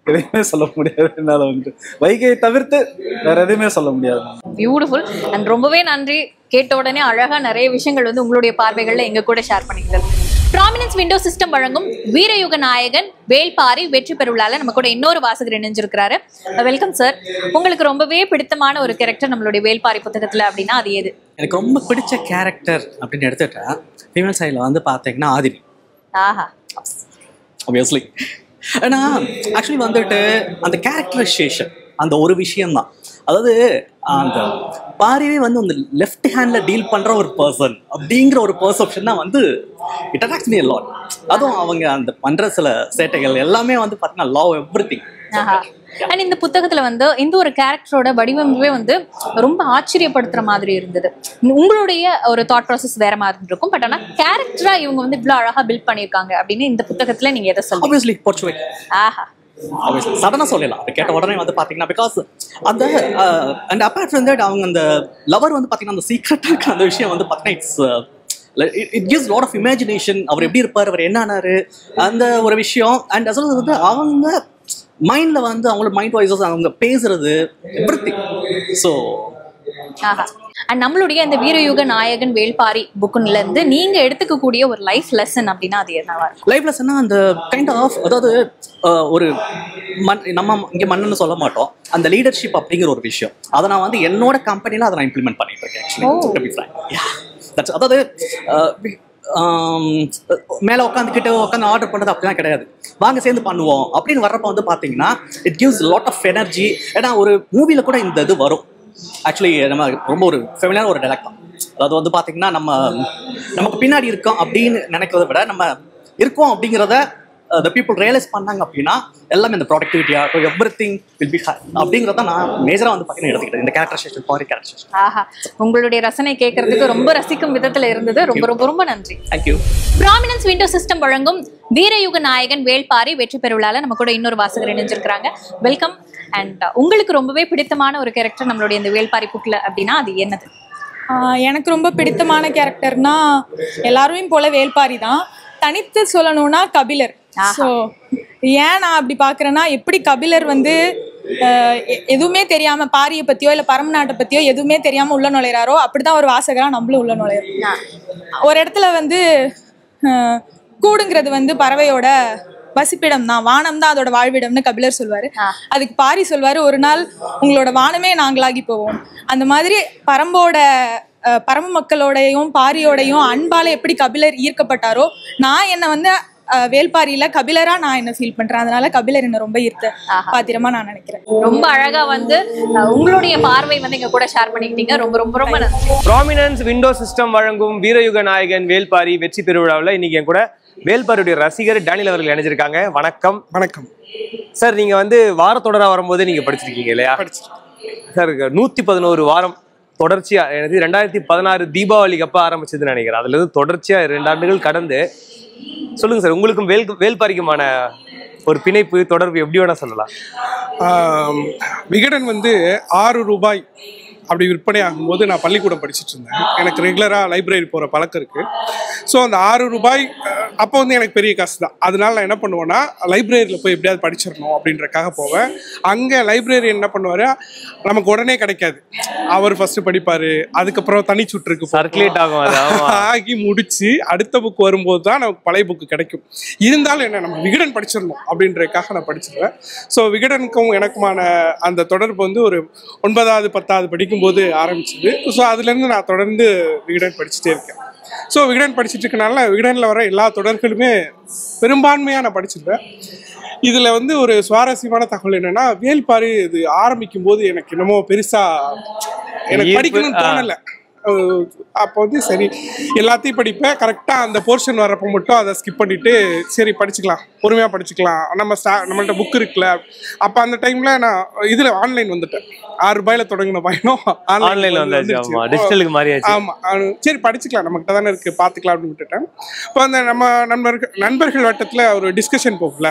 எதையுமே சொல்ல முடியாது என்னால வந்துட்டு. வைகையை தவிர்த்து வேற எதுவுமே சொல்ல முடியாது. பியூட்டிஃபுல் அண்ட் ரொம்பவே நன்றி. கேட்ட உடனே அழகா நிறைய விஷயங்கள் வந்து உங்களுடைய பார்வைகள்ல எங்க கூட ஷேர் பண்ணிக்கிறது. ப்ராமினன்ஸ் விண்டோ சிஸ்டம் வழங்கும் வீரயுக நாயகன் வேள்பாரி வெற்றி பெறுவிழால நம்ம கூட இன்னொரு வாசகர் இணைஞ்சிருக்கிறாரு. Welcome sir. உங்களுக்கு ரொம்பவே பிடித்தமான ஒரு கேரக்டர் நம்மளுடைய வேள்பாரி புத்தகத்துல அப்படின்னா அது எது? எனக்கு ரொம்ப பிடிச்ச கேரக்டர் அப்படின்னு எடுத்துட்டா ஃபீமேல் சைடில் வந்து பார்த்தீங்கன்னா ஆதினி. ஆப்வியஸ்லி. ஏன்னா ஆக்சுவலி வந்துட்டு அந்த கேரக்டரைசேஷன் அந்த ஒரு விஷயம்தான். அதாவது அந்த பாரியே வந்து அந்த லெஃப்ட் ஹேண்ட்ல டீல் பண்ற ஒரு பர்சன் அப்படிங்கிற ஒரு பெர்செப்ஷன் தான் வந்து it attracts me a lot. அதுவும் அவங்க அந்த பண்ற சில சேட்டைகள் எல்லாமே வந்து பார்த்தீங்கன்னா லவ் எவ்ரிதிங். அண்ட் இந்த புத்தகத்துல வந்து இந்த ஒரு கேரக்டரோட வடிவமைப்பே வந்து ரொம்ப ஆச்சரியப்படுத்துற மாதிரி இருந்தது. உங்களுடைய ஒரு தாட் ப்ராசஸ் வேற மாதிரி இருக்கும், பட் ஆனா கேரக்டரா இவங்க வந்து இவ்வளவு அழகா பில்ட் பண்ணிருக்காங்க அப்படின்னு இந்த புத்தகத்துல நீங்க எதை சொல்லுங்க? ஆப்வியஸ்லி போர்ச்சுவே. சடனா சொல்லலாம். அது கேட்ட உடனே வந்து பாத்தீங்கன்னா பிகாஸ் அந்த அண்ட் அப்பார்ட் ஃப்ரம் தட் அவங்க அந்த லவர் வந்து பாத்தீங்கன்னா அந்த சீக்ரெட் இருக்கிற அந்த விஷயம் வந்து பாத்தீங்கன்னா it gives lot of imagination. அவர் எப்படி இருப்பார், அவர் என்ன ஆனாரு, அந்த ஒரு விஷயம். அண்ட் அஸ் வந்து அவங்க மைண்ட்ல வந்து அவங்களோட மைண்ட் வாய்ஸஸ் அவங்க பேசுறது எவ்ரிதிங். ஸோ அண்ட் நம்மளுடைய இந்த வீரயுக நாயகன் வேள்பாரி புக்குல இருந்து நீங்க எடுத்துக்கக்கூடிய ஒரு லைஃப் லெசன் அப்படின்னா அது என்னவா? லைஃப் லெசன்னா அந்த கைண்ட் ஆஃப், அதாவது ஒரு நம்ம இங்கே மண்ணுன்னு சொல்ல மாட்டோம், அந்த லீடர்ஷிப் அப்படிங்கிற ஒரு விஷயம் அதை நான் வந்து என்னோட கம்பெனியில் அதை நான் இம்ப்ளிமெண்ட் பண்ணிட்டு இருக்கேன். அதாவது மேலே உட்காந்து ஆர்டர் பண்ணுறது அப்படிலாம் கிடையாது. வாங்க சேர்ந்து பண்ணுவோம் அப்படின்னு வர்றப்ப வந்து பார்த்தீங்கன்னா it gives lot of energy. ஏன்னா ஒரு மூவியில் கூட இந்த இது வரும். ஆக்சுவலி நம்ம ரொம்ப ஒரு ஃபெமிலியரான ஒரு டைலாக் தான். அதாவது வந்து பார்த்தீங்கன்னா நமக்கு பின்னாடி இருக்கோம் அப்படின்னு நினைக்கிறத விட நம்ம இருக்கும் அப்படிங்கிறத the people ரியலைஸ் பண்ணாங்க அப்படின்னா எல்லாமே இந்த ப்ராடக்டிவிட்டியா எவ்ரிதிங் வில் பி அப்படிங்கறத நான் மேஜரா வந்து பார்த்தீங்கன்னா எடுத்துக்கிட்டேன் இந்த கேரக்டரைசேஷன் ஃபார் கேரக்டரைசேஷன். ஆஹா, உங்களுடைய ரசனை கேட்கறதுக்கு ரொம்ப ரசிக்கும் விதத்துல இருந்தது. ரொம்ப ரொம்ப ரொம்ப நன்றி. தேங்க்யூ. ப்ராமினன்ஸ் விண்டோ சிஸ்டம் வழங்கும் வீரயுக நாயகன் வேள்பாரி வெற்றி பெறுவிழால நம்ம கூட இன்னொரு வாசகர் இணைஞ்சிருக்கிறாங்க. வெல்கம். அண்ட் உங்களுக்கு ரொம்பவே பிடித்தமான ஒரு கேரக்டர் நம்மளுடைய இந்த வேள்பாரி புக்ல அப்படின்னா அது என்னது? எனக்கு ரொம்ப பிடித்தமான கேரக்டர்னா எல்லாரும் போல வேள்பாரி தான். தனித்து சொல்லணும்னா கபிலர். ஸோ ஏன் நான் அப்படி பார்க்குறேன்னா, எப்படி கபிலர் வந்து எதுவுமே தெரியாமல் பாரியை பற்றியோ இல்லை பரமநாட்டை பற்றியோ எதுவுமே தெரியாமல் உள்ள நுழையிறாரோ அப்படிதான் ஒரு வாசகராக நம்மளும் உள்ள நுழையிறோம். ஒரு இடத்துல வந்து கூடுங்கிறது வந்து பறவையோட வசிப்பிடம் தான், வானம் தான் அதோட வாழ்விடம்னு கபிலர் சொல்வாரு. அதுக்கு பாரி சொல்வாரு, ஒரு நாள் உங்களோட வானமே நாங்களாகி போவோம். அந்த மாதிரி பரம மக்களோடையும் பாரியோடையும் அன்பால எப்படி கபிலர் ஈர்க்கப்பட்டாரோ, நான் என்ன வந்து வேள்பாரியில கபிலரா நான் என்ன ஃபீல் பண்றேன். அதனால கபிலர் என்ன ரொம்ப ஈர்த்த பாத்திரமா நான் நினைக்கிறேன். ரொம்ப அழகா வந்து உங்களுடைய பார்வை வந்து எங்க கூட ஷேர் பண்ணிக்கிட்டீங்க. ரொம்ப ரொம்ப ரொம்ப நன்றி. ப்ராமினன்ஸ் விண்டோ சிஸ்டம் வழங்கும் வீரயுக நாயகன் வேள்பாரி வெற்றி பெருவிழாவில் இன்னைக்கு என் கூட வேள்பாரியுடைய ரசிகர் டேனியல் அவர்கள் இணைஞ்சிருக்காங்க. வணக்கம். வணக்கம் சார். நீங்க வந்து வாரத்தொடரா வரும்போது நீங்க படிச்சிருக்கீங்க இல்லையா சார்? 111 வாரம் தொடர்ச்சியா, எனக்கு 2016 தீபாவளிக்கு அப்ப ஆரம்பிச்சதுன்னு நினைக்கிறேன். அதுல இருந்து தொடர்ச்சியா 2 ஆண்டுகள் கடந்து. சொல்லுங்க சார், உங்களுக்கும் வேள்பாரிக்குமான ஒரு பிணைப்பு தொடர்பு எப்படி வேணா சொல்லலாம். விகடன் வந்து 6 ரூபாய் அப்படி விற்பனை ஆகும்போது நான் பள்ளிக்கூடம் படிச்சுட்டு இருந்தேன். எனக்கு ரெகுலராக லைப்ரரி போகிற பழக்கம் இருக்குது. ஸோ அந்த 6 ரூபாய் அப்போ வந்து எனக்கு பெரிய காசு தான். அதனால நான் என்ன பண்ணுவேன்னா, லைப்ரரியில் போய் எப்படியாவது படிச்சிடணும் அப்படின்றக்காக போவேன். அங்கே லைப்ரரி என்ன பண்ணுவார், நமக்கு உடனே கிடைக்காது. அவர் ஃபஸ்ட்டு படிப்பார், அதுக்கப்புறம் தனி சுற்றுக்கு சர்க்குலேட் ஆகும். ஆகி முடிச்சு அடுத்த புக் வரும்போது தான் நமக்கு பழைய புக்கு கிடைக்கும். இருந்தாலும் என்ன, நம்ம விகடன் படிச்சிடணும் அப்படின்றதுக்காக நான் படிச்சிருவேன். ஸோ விகடனுக்கும் எனக்குமான அந்த தொடர்பு வந்து ஒரு 9வது 10வது படிக்கும்போது ஆரம்பிச்சது. ஸோ அதுலேருந்து நான் தொடர்ந்து விகடன் படிச்சுட்டே இருக்கேன். ஸோ விகடன் படிச்சுட்டு இருக்கனால விகடனில் வர எல்லா தொடர்களுமே பெரும்பான்மையாக நான் படிச்சிருவேன். இதில் வந்து ஒரு சுவாரஸ்யமான தகவல் என்னென்னா, வேள்பாரி இது ஆரம்பிக்கும் போது எனக்கு என்னமோ பெருசாக எனக்கு படிக்கணும்னு தோணலை. அப்போ வந்து சரி எல்லாத்தையும் படிப்பேன். கரெக்டாக அந்த போர்ஷன் வரப்போ மட்டும் அதை ஸ்கிப் பண்ணிவிட்டு சரி படிச்சுக்கலாம், பொறுமையாக படிச்சுக்கலாம், நம்மள்ட்ட புக் இருக்குல்ல. அப்போ அந்த டைமில் நான் இதில் ஆன்லைன் வந்துட்டேன். 6 ரூபாயில் தொடங்கின பயணம் ஆன்லைனில் வந்து ஆமாம், சரி படிச்சுக்கலாம், நம்மகிட்ட தானே இருக்குது, பார்த்துக்கலாம் அப்படின்னு விட்டுட்டேன். இப்போ அந்த நம்ம நண்பர்கள் வட்டத்தில் ஒரு டிஸ்கஷன் போகல,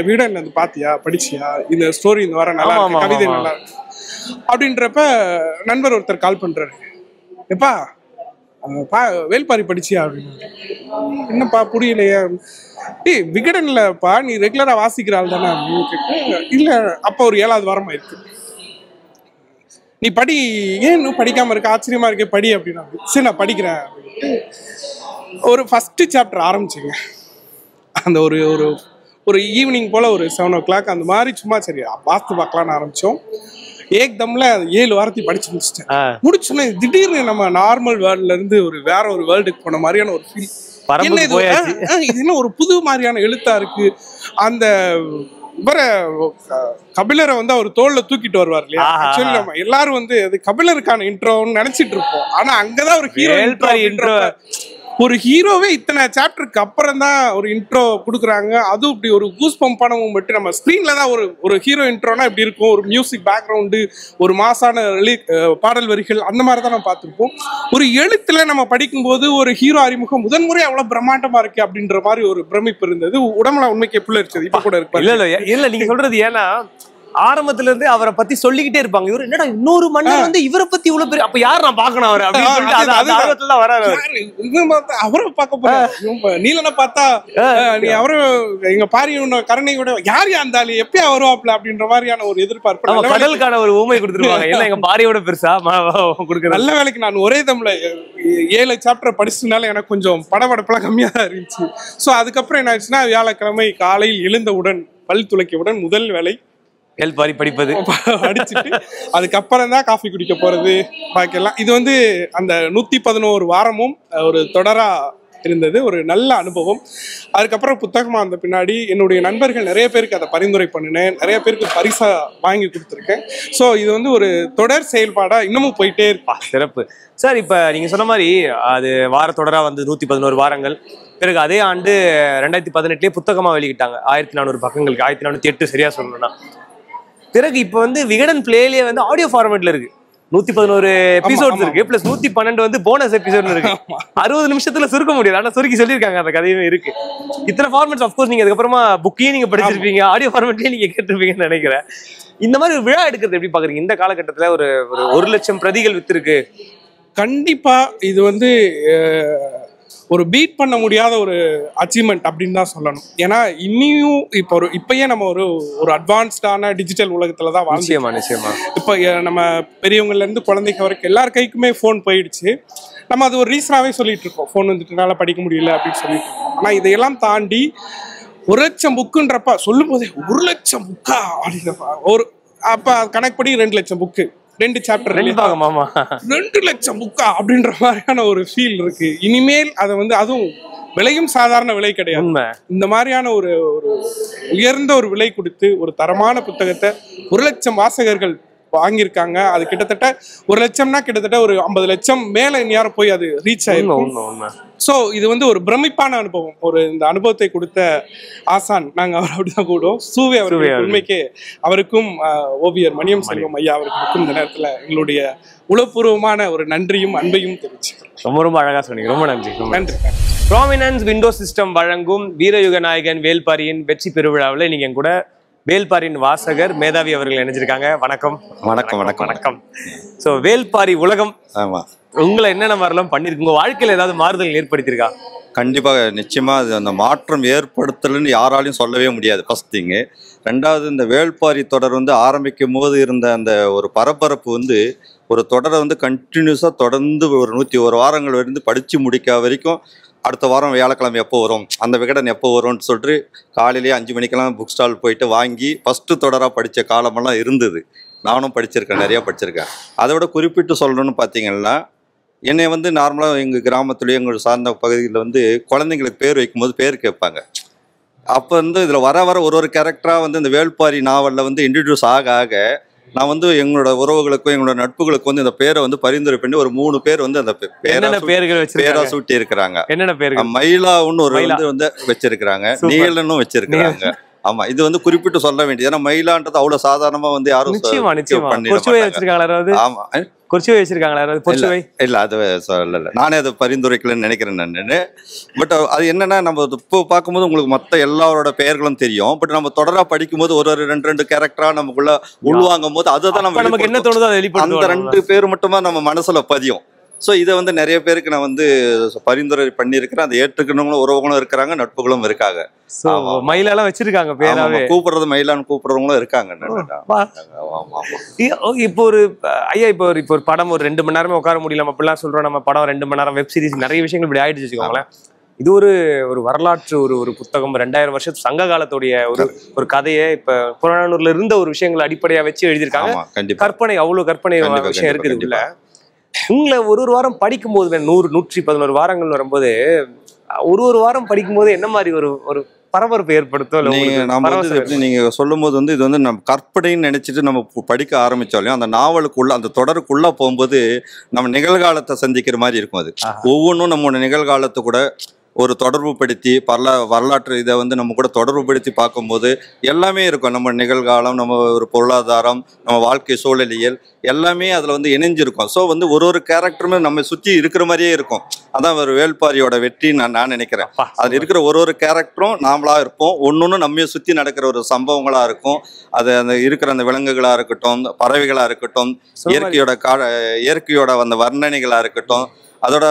வீடன் வந்து பார்த்தியா, படிச்சியா, இந்த ஸ்டோரி இந்த வாரம் நல்லா இருக்கு, கவிதை நல்லா இருக்கு அப்படின்றப்ப நண்பர் ஒருத்தர் கால் பண்ணுறாரு, எப்பா வேள்பாரி படிச்சியா அப்படின்னு. என்னப்பா புரியலையா? விகடன்லப்பா நீ ரெகுலரா வாசிக்கிற ஆள் தானே அப்படின்னு கேட்டு, இல்லை அப்போ ஒரு 7வது வாரமா இருக்கு, நீ படி, ஏன் இன்னும் படிக்காம இருக்க, ஆச்சரியமா இருக்கே, படி அப்படின்னா. சரி நான் படிக்கிறேன் அப்படின்ட்டு ஒரு ஃபர்ஸ்ட் சாப்டர் ஆரம்பிச்சுங்க. அந்த ஒரு ஒரு ஒரு ஈவினிங் போல ஒரு 7 o'clock அந்த மாதிரி சும்மா சரி வாஸ்து பார்க்கலான்னு ஆரம்பிச்சோம். ஏக்தம்ல 7 வாரத்தை படிச்சு முடிச்சிட்டேன். முடிச்சோன்னே திடீர்னு நம்ம நார்மல் வேர்ல்ட்ல இருந்து வேற ஒரு வேர்ல்டுக்கு போன மாதிரியான ஒரு ஃபீல். இது என்ன ஒரு புது மாதிரியான எழுத்தா இருக்கு. அந்த கபிலரை வந்து அவர் தோல்ல தூக்கிட்டு வருவார் இல்லையா. ஆக்சுவலி நம்ம எல்லாரும் வந்து அது கபிலருக்கான இன்ட்ரோன்னு நினைச்சிட்டு இருப்போம். ஆனா அங்கதான் ஒரு ஹீரோ இன்ட்ரோ. ஒரு ஹீரோவே இத்தனை சாப்டருக்கு அப்புறம் தான் ஒரு இன்ட்ரோ கொடுக்குறாங்க. அதுவும் இப்படி ஒரு கூஸ் பம்பான மூமெண்ட். நம்ம ஸ்க்ரீன்ல தான் ஒரு ஹீரோ இன்ட்ரோனா இப்படி இருக்கும், ஒரு மியூசிக் பேக்ரவுண்டு, ஒரு மாசான பாடல் வரிகள், அந்த மாதிரி தான் நம்ம பார்த்துருப்போம். ஒரு எழுத்துல நம்ம படிக்கும்போது ஒரு ஹீரோ அறிமுகம் முதன்முறை அவ்வளவு பிரம்மாண்டமா இருக்கு அப்படின்ற மாதிரி ஒரு பிரமிப்பு இருந்தது. உடம்புல உண்மைக்கு எப்படி இருக்குது இப்ப கூட இருக்கு. இல்ல நீங்க சொல்றது ஏன்னா ஆரம்பத்துல இருந்து அவரை பத்தி சொல்லிக்கிட்டே இருப்பாங்க. இவரு என்னடா இன்னொரு மன்னர் வந்து இவரை பத்தி இவ்வளவு பெரிய, அப்ப யார் நான் பாக்கணும் அவரை அப்படின்னு சொல்லிட்டு வராரு. அவரை பார்க்க போறேன், நீலனை பார்த்தா நீ அவரு எங்க பாரியோட கருணையோட யார் இருந்தாலும் எப்பயா வருவாப்ல அப்படின்ற மாதிரியான ஒரு எதிர்பார்ப்பு. கடலுக்கான ஒரு ஊமை கொடுத்துருவாங்க. ஏன்னா எங்க பாரியோட பெருசா கொடுக்குற. நல்ல வேலைக்கு நான் ஒரே தமிழ்ல 7 சாப்டர் படிச்சதுனால எனக்கு கொஞ்சம் படபடப்பெல்லாம் கம்மியா தான் இருந்துச்சு. ஸோ அதுக்கப்புறம் என்ன ஆச்சுன்னா, வியாழக்கிழமை காலையில் எழுந்தவுடன் பல் துளைக்கவுடன் முதல் வேலை வேள்பாரி படிப்பது, படிச்சுட்டு அதுக்கப்புறம் தான் காஃபி குடிக்க போறது பாக்கலாம். இது வந்து அந்த 111 வாரமும் ஒரு தொடரா இருந்தது. ஒரு நல்ல அனுபவம். அதுக்கப்புறம் புத்தகமாக வந்த பின்னாடி என்னுடைய நண்பர்கள் நிறைய பேருக்கு அதை பரிந்துரை பண்ணினேன், நிறைய பேருக்கு பரிசா வாங்கி கொடுத்துருக்கேன். ஸோ இது வந்து ஒரு தொடர் செயல்பாடாக இன்னமும் போயிட்டே இருப்பா. சிறப்பு சார். இப்போ நீங்கள் சொன்ன மாதிரி அது வாரத்தொடராக வந்து 111 வாரங்கள், பிறகு அதே ஆண்டு 2018 புத்தகமாக வெளியிட்டாங்க 1400 பக்கங்களுக்கு, 1408 சரியா சொல்லணும்னா. பிறகு இப்போ வந்து விகடன் பிளேலேயே வந்து ஆடியோ ஃபார்மேட்ல இருக்கு, 111 எபிசோட்ஸ் இருக்கு, பிளஸ் 112 வந்து போனஸ் எபிசோட் இருக்கு. 60 நிமிஷத்துல சுருக்க முடியாது, ஆனா சுருக்கி சொல்லியிருக்காங்க, அந்த கதையும் இருக்கு. இத்தனை ஃபார்மேட்ஸ் அஃப்கோர்ஸ் நீங்க அதுக்கப்புறமா புக்கையும் நீங்க படிச்சிருப்பீங்க, ஆடியோ ஃபார்மேட்லயும் நீங்க கேட்டிருப்பீங்கன்னு நினைக்கிறேன். இந்த மாதிரி ஒரு விழா எடுக்கிறது எப்படி பாக்குறீங்க? இந்த காலகட்டத்துல ஒரு 1 லட்சம் பிரதிகள் வித்திருக்கு. கண்டிப்பா இது வந்து ஒரு பீட் பண்ண முடியாத ஒரு அச்சீவ்மெண்ட் அப்படின்னு தான் சொல்லணும். ஏன்னா இன்னியும் இப்பயே நம்ம ஒரு அட்வான்ஸ்டான டிஜிட்டல் உலகத்துல தான் நிச்சயமா. இப்போ நம்ம பெரியவங்கல இருந்து குழந்தைங்க வரைக்கும் எல்லார் கைக்குமே ஃபோன் போயிடுச்சு. நம்ம அது ஒரு ரீசனாவே சொல்லிட்டு இருக்கோம், ஃபோன் வந்துட்டுனால படிக்க முடியல அப்படின்னு சொல்லிட்டு இருக்கோம். ஆனா இதையெல்லாம் தாண்டி 1 லட்சம் புக்குன்றப்ப சொல்லும் போதே 1 லட்சம் புக்கா அப்படின்றப்ப ஒரு அப்ப கணக்குப்படி 2 லட்சம் புக்கு, 2 சாப்டர், 2 லட்சம் புக்கா அப்படின்ற மாதிரியான ஒரு ஃபீல் இருக்கு. இனிமேல் அதை வந்து அதுவும் விலையும் சாதாரண விலை கிடையாது, இந்த மாதிரியான ஒரு உயர்ந்த ஒரு விலை கொடுத்து ஒரு தரமான புத்தகத்தை 1 லட்சம் வாசகர்கள் வாங்கியிருக்காங்க. அது கிட்டத்தட்ட 1 லட்சம்னா கிட்டத்தட்ட ஒரு 50 லட்சம் மேல நேரம் போய் அது ரீச் ஆயிருக்கும். ஸோ இது வந்து ஒரு பிரமிப்பான அனுபவம். இந்த அனுபவத்தை கொடுத்த ஆசான், நாங்கள் அவர் அப்படிதான் கூடுவோம், சூவே அவர்கள். உண்மைக்கே அவருக்கும் ஓவியர் மணியம் செல்வம் ஐயா அவர்களுக்கும் இந்த நேரத்தில் எங்களுடைய உளப்பூர்வமான ஒரு நன்றியும் அன்பையும் தெரிவிச்சுக்கிறோம். ரொம்ப அழகா சொன்னீங்க, ரொம்ப நன்றி. நன்றி. ப்ராமினன்ஸ் விண்டோ சிஸ்டம் வழங்கும் வீரயுக நாயகன் வேல்பாரியின் வெற்றி பெருவிழாவில் நீங்க கூட வேல்பாரியின் வாசகர் மேதாவி அவர்கள் இணைஞ்சிருக்காங்க. வணக்கம். வணக்கம். வணக்கம். வணக்கம். ஸோ வேல்பாரி உலகம் உங்களை என்னென்ன மாதிரிலாம் பண்ணிருக்கு, உங்க வாழ்க்கையில் ஏதாவது மாறுதல் ஏற்படுத்தியிருக்கா? கண்டிப்பாக, நிச்சயமா அது அந்த மாற்றம் ஏற்படுத்தலன்னு யாராலையும் சொல்லவே முடியாது. ஃபர்ஸ்ட் திங்கு. ரெண்டாவது, இந்த வேல்பாரி தொடர் வந்து ஆரம்பிக்கும் போது இருந்த அந்த ஒரு பரபரப்பு வந்து ஒரு தொடரை வந்து கண்டினியூஸாக தொடர்ந்து ஒரு 101 வாரங்கள் வந்து படித்து முடிக்க வரைக்கும் அடுத்த வாரம் வியாழக்கிழமை எப்போ வரும், அந்த விகடன் எப்போ வரும்னு சொல்லிட்டு காலையிலேயே 5 மணிக்கெல்லாம் புக் ஸ்டால் போயிட்டு வாங்கி ஃபஸ்ட்டு தொடராக படித்த காலமெல்லாம் இருந்தது. நானும் படிச்சிருக்கேன், நிறையா படிச்சிருக்கேன். அதை விட குறிப்பிட்டு சொல்லணும்னு பார்த்தீங்கன்னா, என்னை வந்து நார்மலாக எங்கள் கிராமத்துலேயே எங்கள் சார்ந்த பகுதியில் வந்து குழந்தைங்களுக்கு பேர் வைக்கும்போது பேர் கேட்பாங்க. அப்போ வந்து இதில் வர ஒரு கேரக்டராக வந்து இந்த வேல்பாரி நாவலில் வந்து இன்ட்ரடியூஸ் ஆக நான் வந்து எங்களோட உறவுகளுக்கும் எங்களோட நட்புகளுக்கும் வந்து இந்த பேரை வந்து பரிந்துரை பண்ணி ஒரு 3 பேர் வந்து அந்த பேரா சூட்டி இருக்கிறாங்க. என்னென்ன பேர்? மயிலாவுன்னு ஒரு வந்து வச்சிருக்கிறாங்க, நீலனும் வச்சிருக்கிறாங்க. ஆமா, இது வந்து குறிப்பிட்டு சொல்ல வேண்டியது. ஏன்னா மயிலான்றது அவ்வளவு சாதாரணமா வந்து யாரும் இல்ல, அது சொல்லல, நானே அதை பரிந்துரைக்கலன்னு நினைக்கிறேன் நான். பட் அது என்னன்னா, நம்ம இப்போ பார்க்கும்போது உங்களுக்கு மொத்த எல்லாரோட பெயர்களும் தெரியும். பட் நம்ம தொடரா படிக்கும்போது ஒரு 2 கேரக்டரா நமக்குள்ள உள்வாங்கும் போது அதுதான் நமக்கு என்ன தோணுதோ அந்த 2 பேர் மட்டுமா நம்ம மனசுல பதியும். ஸோ இதை வந்து நிறைய பேருக்கு நான் வந்து பரிந்துரை பண்ணியிருக்கிறேன். அதை ஏற்றுக்கணுங்களும் உறவுகளும் இருக்கிறாங்க, நட்புகளும் இருக்காங்க. மயிலாலாம் வச்சிருக்காங்க, பேராவே கூப்பிடுறது மயிலான்னு கூப்பிடுறவங்களும் இருக்காங்க. இப்போ ஒரு ஐயா, இப்போ ஒரு படம் ஒரு 2 மணி நேரமே உட்கார முடியல அப்படிலாம் சொல்றோம். நம்ம படம் 2 மணி நேரம், வெப் சீரிஸ், நிறைய விஷயங்கள் இப்படி ஆயிடுச்சு வச்சுக்கோங்களேன். இது ஒரு வரலாற்று ஒரு புத்தகம், 2000 வருஷத்து சங்க காலத்துடைய ஒரு கதையை இப்ப புறநானூர்ல இருந்த ஒரு விஷயங்களை அடிப்படையா வச்சு எழுதியிருக்காங்க. கற்பனை, அவ்வளவு கற்பனை விஷயம் இருக்குது இதுல. உங்களை ஒரு வாரம் படிக்கும் போது 111 வாரங்கள் வரும்போது ஒரு வாரம் படிக்கும் போது என்ன மாதிரி ஒரு பரபரப்பு ஏற்படுத்தும்? நம்ம வந்து எப்படி நீங்க சொல்லும் போது வந்து இது வந்து நம்ம கற்பனைன்னு நினைச்சிட்டு நம்ம படிக்க ஆரம்பிச்சாலையும் அந்த நாவலுக்குள்ள அந்த தொடருக்குள்ள போகும்போது நம்ம நிகழ்காலத்தை சந்திக்கிற மாதிரி இருக்கும். அது ஒவ்வொன்றும் நம்மளோட நிகழ்காலத்தை கூட ஒரு தொடர்பு படுத்தி வரலாற்று இதை வந்து நம்ம கூட தொடர்பு படுத்தி பார்க்கும்போது எல்லாமே இருக்கும். நம்ம நிகழ்காலம், நம்ம ஒரு பொருளாதாரம், நம்ம வாழ்க்கை சூழலியல் எல்லாமே அதில் வந்து இணைஞ்சிருக்கும். ஸோ வந்து ஒரு கேரக்டருமே நம்ம சுற்றி இருக்கிற மாதிரியே இருக்கும். அதான் ஒரு வேல்பாரியோட வெற்றின்னு நான் நினைக்கிறேன். அதில் இருக்கிற ஒரு கேரக்டரும் நாமளாக இருப்போம், ஒன்னொன்னு நம்ம சுற்றி நடக்கிற ஒரு சம்பவங்களாக இருக்கும். அது அந்த இருக்கிற அந்த விலங்குகளாக இருக்கட்டும், பறவைகளாக இருக்கட்டும், இயற்கையோட அந்த வர்ணனைகளாக இருக்கட்டும். அதோட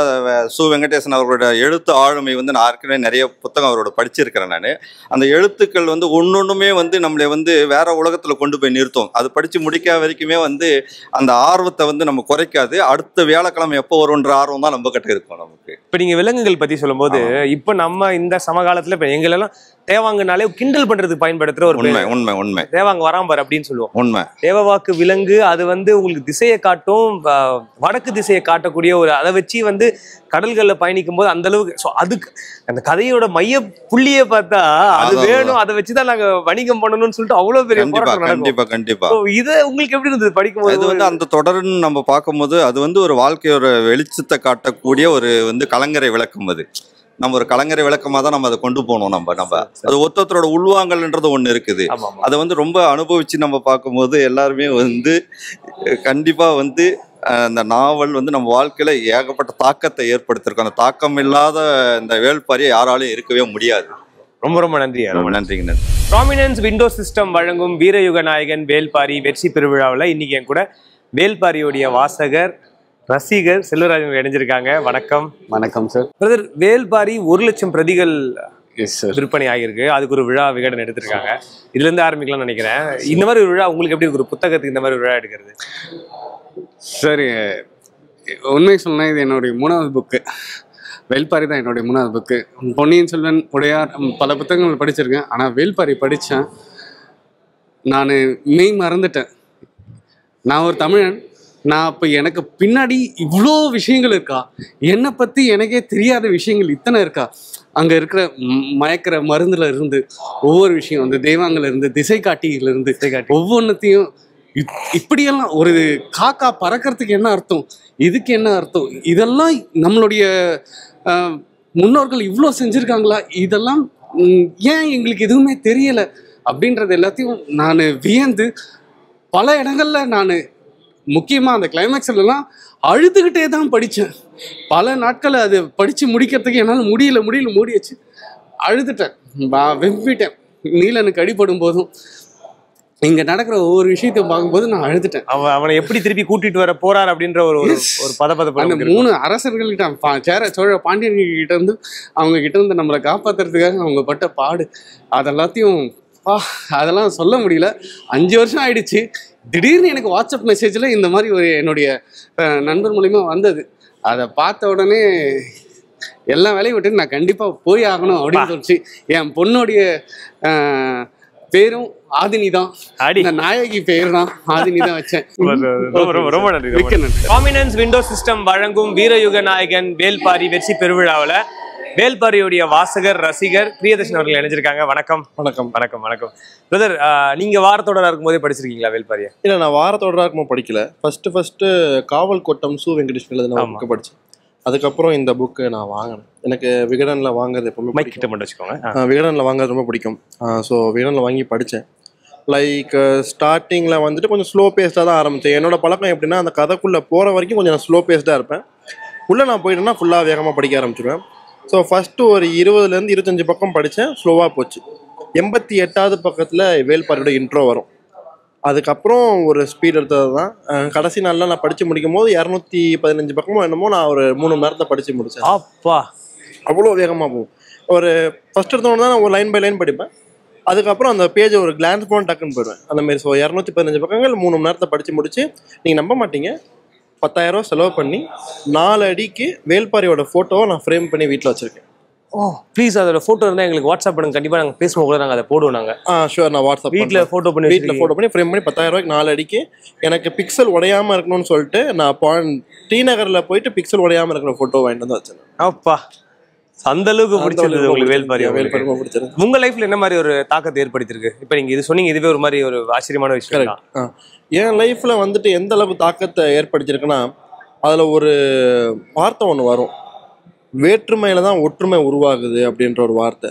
சு வெங்கடேசன் அவர்களோட எழுத்து ஆளுமை வந்து நான் ஏற்கனவே நிறைய புத்தகம் அவரோட படிச்சிருக்கிறேன். நான் அந்த எழுத்துக்கள் வந்து ஒன்னொன்றுமே வந்து நம்மளை வந்து வேற உலகத்தில் கொண்டு போய் நிறுத்தும். அது படித்து முடிக்க வரைக்குமே வந்து அந்த ஆர்வத்தை வந்து நம்ம குறைக்காது. அடுத்த வியாழக்கிழமை எப்போ வரும்ன்ற ஆர்வம் தான் நம்ம கிட்ட இருக்கும் நமக்கு. இப்போ நீங்கள் விலங்குகள் பற்றி சொல்லும்போது, இப்போ நம்ம இந்த சமகாலத்தில் இப்போ எங்களெல்லாம் தேவாங்கனாலே கிண்டல் பண்றதுக்கு பயன்படுத்துற ஒரு உண்மை தேவாங்க வராம்பார் அப்படின்னு சொல்லுவோம். உண்மை. தேவவாக்கு விலங்கு அது வந்து உங்களுக்கு திசையை காட்டும், வடக்கு திசையை காட்டக்கூடிய அதை வச்சு காட்சி வந்து கடல்கள்ல பயணிக்கும் போது அந்த அளவுக்கு அதுக்கு அந்த கதையோட மைய புள்ளியே பார்த்தா அது வேணும், அதை வச்சுதான் நாங்க வணிகம் பண்ணணும்னு சொல்லிட்டு அவ்வளவு பெரிய கண்டிப்பா இதை உங்களுக்கு எப்படி இருந்தது படிக்கும்போது? இது வந்து அந்த தொடர்ன்னு நம்ம பார்க்கும்போது அது வந்து ஒரு வாழ்க்கையோட வெளிச்சத்தை காட்டக்கூடிய ஒரு வந்து கலங்கரை விளக்கம். அது நம்ம ஒரு கலங்கரை விளக்கமாக தான் நம்ம அதை கொண்டு போகணும். நம்ம அது ஒருத்தரோட உள்வாங்கல்ன்றது ஒன்று இருக்குது. அதை வந்து ரொம்ப அனுபவிச்சு நம்ம பார்க்கும்போது எல்லாருமே வந்து கண்டிப்பாக வந்து அந்த நாவல் வந்து நம்ம வாழ்க்கையில ஏகப்பட்ட தாக்கத்தை ஏற்படுத்திருக்கோம். அந்த தாக்கம் இல்லாத இந்த வேள்பாரியை யாராலையும் இருக்கவே முடியாது. ரொம்ப ரொம்ப நன்றி. ரொம்ப நன்றிங்க. ப்ராமினன்ஸ் விண்டோ சிஸ்டம் வழங்கும் வீரயுக நாயகன் வேள்பாரி வெற்றி பெருவிழாவில் இன்னைக்கு என் கூட வேள்பாரியோடைய வாசகர் ரசிகர் செல்வராஜன் இணைஞ்சிருக்காங்க. வணக்கம். வணக்கம் சார். பிரதர், வேள்பாரி 1,00,000 பிரதிகள் விற்பனை ஆகியிருக்கு. அதுக்கு ஒரு விழா விகடன் எடுத்திருக்காங்க. இதுல இருந்து ஆரம்பிக்கலாம்னு நினைக்கிறேன். இந்த மாதிரி ஒரு விழா உங்களுக்கு எப்படி ஒரு புத்தகத்துக்கு இந்த மாதிரி விழா எடுக்கிறது? சரி, உண்மை சொன்னா இது என்னுடைய 3வது புக்கு. வேள்பாரி தான் என்னுடைய 3வது புக்கு. பொன்னியின் செல்வன், உடையார், பல புத்தகங்கள் படிச்சிருக்கேன். ஆனால் வேள்பாரி படித்தேன். நான் மெய் மறந்துட்டேன். நான் ஒரு தமிழன். நான் அப்போ எனக்கு பின்னாடி இவ்வளோ விஷயங்கள் இருக்கா, என்னை பற்றி எனக்கே தெரியாத விஷயங்கள் இத்தனை இருக்கா. அங்கே இருக்கிற மயக்கிற மருந்துல இருந்து ஒவ்வொரு விஷயம், அந்த தெய்வங்கள்ல இருந்து, திசை காட்டியிலிருந்து ஒவ்வொன்றத்தையும் இப்படியெல்லாம் ஒரு காக்கா பறக்கிறதுக்கு என்ன அர்த்தம், இதுக்கு என்ன அர்த்தம், இதெல்லாம் நம்மளுடைய முன்னோர்கள் இவ்வளோ செஞ்சுருக்காங்களா, இதெல்லாம் ஏன் எங்களுக்கு எதுவுமே தெரியலை அப்படின்றது எல்லாத்தையும் நான் வியந்து பல இடங்கள்ல நான் முக்கியமாக அந்த கிளைமேக்ஸ்லாம் அழுதுகிட்டே தான் படித்தேன். பல நாட்கள் அது படித்து முடிக்கிறதுக்கு என்னால் முடியச்சு அழுதுட்டேன், வெம்பிட்டேன். நீலனுக்கு அடிபடும் போதும் இங்கே நடக்கிற ஒவ்வொரு விஷயத்தையும் பார்க்கும்போது நான் அழுதுட்டேன். அவனை எப்படி திருப்பி கூட்டிட்டு வர போறார் அப்படின்ற ஒரு பதப்பதப்பு. அந்த 3 அரசர்கள்கிட்ட, சேர சோழ பாண்டியன்கிட்ட இருந்து அவங்க கிட்ட இருந்து நம்மளை காப்பாற்றுறதுக்காக அவங்க பட்ட பாடு அதெல்லாத்தையும் அதெல்லாம் சொல்ல முடியல. 5 வருஷம் ஆயிடுச்சு. திடீர்னு எனக்கு வாட்ஸ்அப் மெசேஜில் இந்த மாதிரி ஒரு என்னுடைய நண்பர் மூலிமா வந்தது. அதை பார்த்த உடனே எல்லா வேலையும் விட்டு நான் கண்டிப்பாக போய் ஆகணும் அப்படின்னு தோணுச்சு. என் பொண்ணுடைய பேரும் ஆதினி தான், இந்த நாயகி பேர் தான் ஆதினி தான் வச்சேன். ரொம்ப நன்றி. ப்ராமினன்ஸ் விண்டோ சிஸ்டம் வழங்கும் வீரயுக நாயகன் வேள்பாரி வெற்றி பெருவிழாவில் வேள்பாரியோடைய வாசகர் ரசிகர் பிரியதர்ஷன் அவர்கள் இணைஞ்சிருக்காங்க. வணக்கம். வணக்கம். வணக்கம். வணக்கம் பிரதர், நீங்க வாரத்தோடரா இருக்கும்போதே படிச்சிருக்கீங்களா வேள்பாரியா? இல்லை, நான் வாரத்தோடரா இருக்கும்போது படிக்கல. ஃபர்ஸ்ட் காவல் கோட்டம் சு வெங்கடேஷ் எழுதின புக்கு படித்தேன். அதுக்கப்புறம் இந்த புக்கு நான் வாங்கினேன். எனக்கு விகடனில் வாங்குறது எப்பவுமே கிட்ட மட்டும் வச்சுக்கோங்க. விகடனில் வாங்குறது ரொம்ப பிடிக்கும். ஸோ விகடனில் வாங்கி படித்தேன். லைக் ஸ்டார்டிங்கில் வந்துட்டு கொஞ்சம் ஸ்லோ பேஸ்டாக தான் ஆரம்பித்தேன். என்னோட பழக்கம் எப்படின்னா, அந்த கதைக்குள்ளே போகிற வரைக்கும் கொஞ்சம் நான் ஸ்லோ பேஸ்டாக இருப்பேன். உள்ளே நான் போயிட்டேன்னா ஃபுல்லாக வேகமாக படிக்க ஆரம்பிச்சிடுவேன். ஸோ ஃபஸ்ட்டு ஒரு 20லேருந்து 25 பக்கம் படித்தேன். ஸ்லோவாக போச்சு. 88வது பக்கத்தில் வேள்பாரியோட இன்ட்ரோ வரும். அதுக்கப்புறம் ஒரு ஸ்பீட் எடுத்தது தான். கடைசி நாளில் நான் படித்து முடிக்கும் போது 215 பக்கமோ என்னமோ நான் ஒரு 3 மணி நேரத்தில் படித்து முடித்தேன். அப்பா, அவ்வளோ வேகமாக போகும். ஒரு ஃபஸ்ட் எடுத்தோன்னு தான் நான் ஒரு லைன் பை லைன் படிப்பேன். அதுக்கப்புறம் அந்த பேஜை ஒரு கிளான்ஸ் போன டக்குன்னு போயிடுவேன். அந்தமாரி. ஸோ 215 பக்கங்கள் 3 மணி நேரத்தை படித்து முடிச்சு, நீங்கள் நம்ப மாட்டீங்க, 10,000 ரூபா செலவு பண்ணி 4 அடிக்கு வேள்பாரியோட ஃபோட்டோவை நான் ஃப்ரேம் பண்ணி வீட்டில் வச்சுருக்கேன். ப்ளீஸ் அதோட ஃபோட்டோ இருந்தால் எங்களுக்கு வாட்ஸ்அப் பண்ணுங்க. கண்டிப்பாக நாங்கள் பேசுவோம் கூட, நாங்கள் அதை போடுவோம். நாங்கள் ஷுவர், நான் வாட்ஸ்அப் வீட்டில் ஃபோட்டோ பண்ணி ஃப்ரேம் பண்ணி 10,000 ரூபாய்க்கு 4 அடிக்கு எனக்கு பிக்சல் உடையாமல் இருக்கணும்னு சொல்லிட்டு நான் டி நகரில் போயிட்டு பிக்சல் உடையாமல் இருக்கிற ஃபோட்டோ வாங்கிட்டு வந்து வச்சேன். அப்பா, அந்த அளவுக்கு பிடிச்சிருந்தது உங்களுக்கு வேள்பாரி? பிடிச்சிருக்கு. உங்க லைஃப்ல என்ன மாதிரி ஒரு தாக்கத்தை ஏற்படுத்திருக்கு? இப்போ நீங்க இது சொன்னீங்க, இதுவே ஒரு மாதிரி ஒரு ஆச்சரியமான விஷயம். என் லைஃப்ல வந்துட்டு எந்த அளவுக்கு தாக்கத்தை ஏற்படுத்திருக்குன்னா, அதுல ஒரு வார்த்தை ஒன்று வரும், வேற்றுமையில தான் ஒற்றுமை உருவாகுது அப்படின்ற ஒரு வார்த்தை.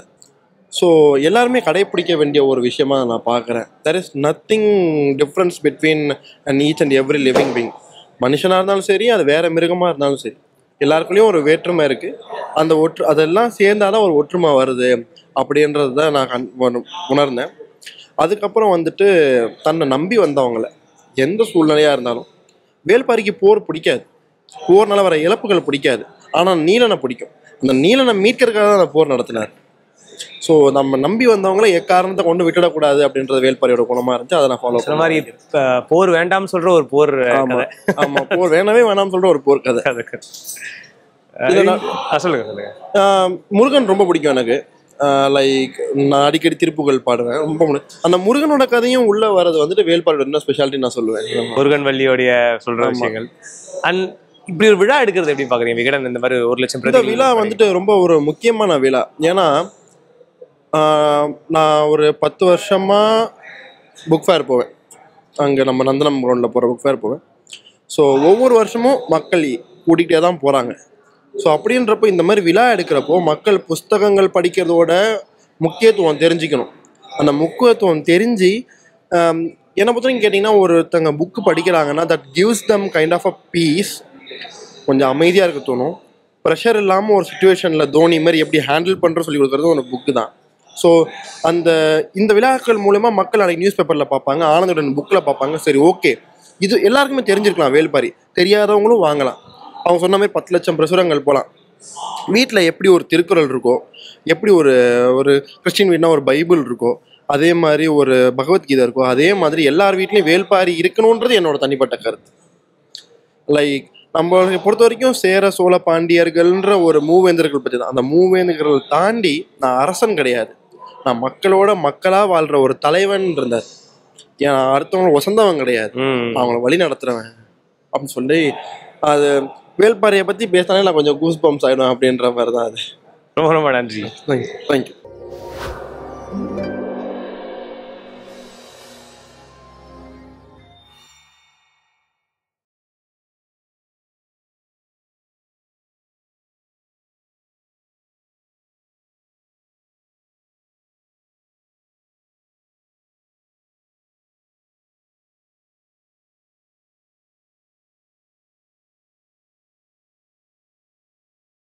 ஸோ எல்லாருமே கடைப்பிடிக்க வேண்டிய ஒரு விஷயமா நான் பார்க்குறேன். There is nothing difference between and each and every living being. மனுஷனாக இருந்தாலும் சரி, அது வேற மிருகமாக இருந்தாலும் சரி, எல்லாருக்குள்ளேயும் ஒரு வேற்றுமை இருக்குது. அந்த அதெல்லாம் சேர்ந்தாதான் ஒரு ஒற்றுமை வருது அப்படின்றது தான் நான் உணர்ந்தேன். அதுக்கப்புறம் வந்துட்டு தன்னை நம்பி வந்தவங்களை எந்த சூழ்நிலையாக இருந்தாலும், வேள்பாரிக்கு போர் பிடிக்காது, போர்னால வர இழப்புகள் பிடிக்காது, ஆனால் நீலனை பிடிக்கும். அந்த நீலனை மீட்கிறதுக்காக தான் அந்த போர் நடத்தினார். ஸோ நம்ம நம்பி வந்தவங்களை எக்காரணத்தை கொண்டு விட்டுடக்கூடாது அப்படின்றது வேள்பாரியோட குணமாக இருந்துச்சு. அதை நான் ஃபாலோ பண்ண மாதிரி. போர் வேண்டாம்னு சொல்கிற ஒரு போர். ஆமாம், போர் வேணவே வேணாம்னு சொல்கிற ஒரு போர் கதை. சொல்லுங்க. முருகன் ரொம்ப பிடிக்கும் எனக்கு. லைக் நான் அடிக்கடி திருப்புகள் பாடுவேன். ரொம்ப அந்த முருகனோட கதையும் உள்ள வர்றது வந்துட்டு வேள்பாரியோட என்ன ஸ்பெஷாலிட்டி நான் சொல்லுவேன். முருகன் வள்ளியோடைய சொல்ற விஷயங்கள். அண்ட் இப்படி ஒரு விழா எடுக்கிறது எப்படி பாக்குறீங்க விகடன்? இந்த மாதிரி 1 லட்சம் இந்த விழா வந்துட்டு ரொம்ப ஒரு முக்கியமான விழா. ஏன்னா நான் ஒரு 10 வருஷமா புக் ஃபேர் போவேன். அங்கே நம்ம நந்தனம் கிரவுண்டில் போகிற புக் ஃபேர் போவேன். ஸோ ஒவ்வொரு வருஷமும் மக்கள் கூட்டிகிட்டே தான் போகிறாங்க. ஸோ அப்படின்றப்போ இந்த மாதிரி விழா எடுக்கிறப்போ மக்கள் புஸ்தகங்கள் படிக்கிறதோட முக்கியத்துவம் தெரிஞ்சுக்கணும். அந்த முக்கியத்துவம் தெரிஞ்சு என்னை பொறுத்தவரைக்கும் கேட்டிங்கன்னா ஒருத்தங்க புக்கு படிக்கிறாங்கன்னா that gives them kind of a peace. கொஞ்சம் அமைதியாக இருக்க தோணும். ப்ரெஷர் இல்லாமல் ஒரு சுச்சுவேஷனில் தோனி மாதிரி எப்படி ஹேண்டில் பண்ணுற சொல்லி கொடுக்குறது ஒரு புக்கு தான். ஸோ இந்த விழாக்கள் மூலமா மக்கள் அன்றைக்கி நியூஸ் பேப்பரில் பார்ப்பாங்க, ஆனந்தவுடன் புக்கில் பார்ப்பாங்க. சரி ஓகே, இது எல்லாருக்குமே தெரிஞ்சிருக்கலாம். வேல்பாரி தெரியாதவங்களும் வாங்கலாம். அவங்க சொன்ன மாதிரி 10 லட்சம் பிரசுரங்கள் போகலாம். வீட்டில் எப்படி ஒரு திருக்குறள் இருக்கோ, எப்படி ஒரு கிறிஸ்டின் வீட்னா ஒரு பைபிள் இருக்கோ, அதே மாதிரி ஒரு பகவத்கீதை இருக்கோ, அதே மாதிரி எல்லார் வீட்லேயும் வேல்பாரி இருக்கணுன்றது என்னோட தனிப்பட்ட கருத்து. லைக் நம்மளை பொறுத்த வரைக்கும் சேர சோழ பாண்டியர்கள்ன்ற ஒரு மூவேந்தர்கள் பற்றி தான். அந்த மூவேந்தர்கள் தாண்டி நான் அரசன் கிடையாது, நான் மக்களோட மக்களாக வாழ்கிற ஒரு தலைவன் இருந்தார். ஏன் அடுத்தவங்களை வசந்தவன் கிடையாது, அவங்கள வழி நடத்துகிறவன் அப்படின்னு சொல்லி அது வேல்பாரியை பற்றி பேசினாலே நான் கொஞ்சம் கூஸ் பம்ப்ஸ் ஆகிடும் அப்படின்ற மாதிரி தான் அது. ரொம்ப ரொம்ப நன்றி. தேங்க்யூ.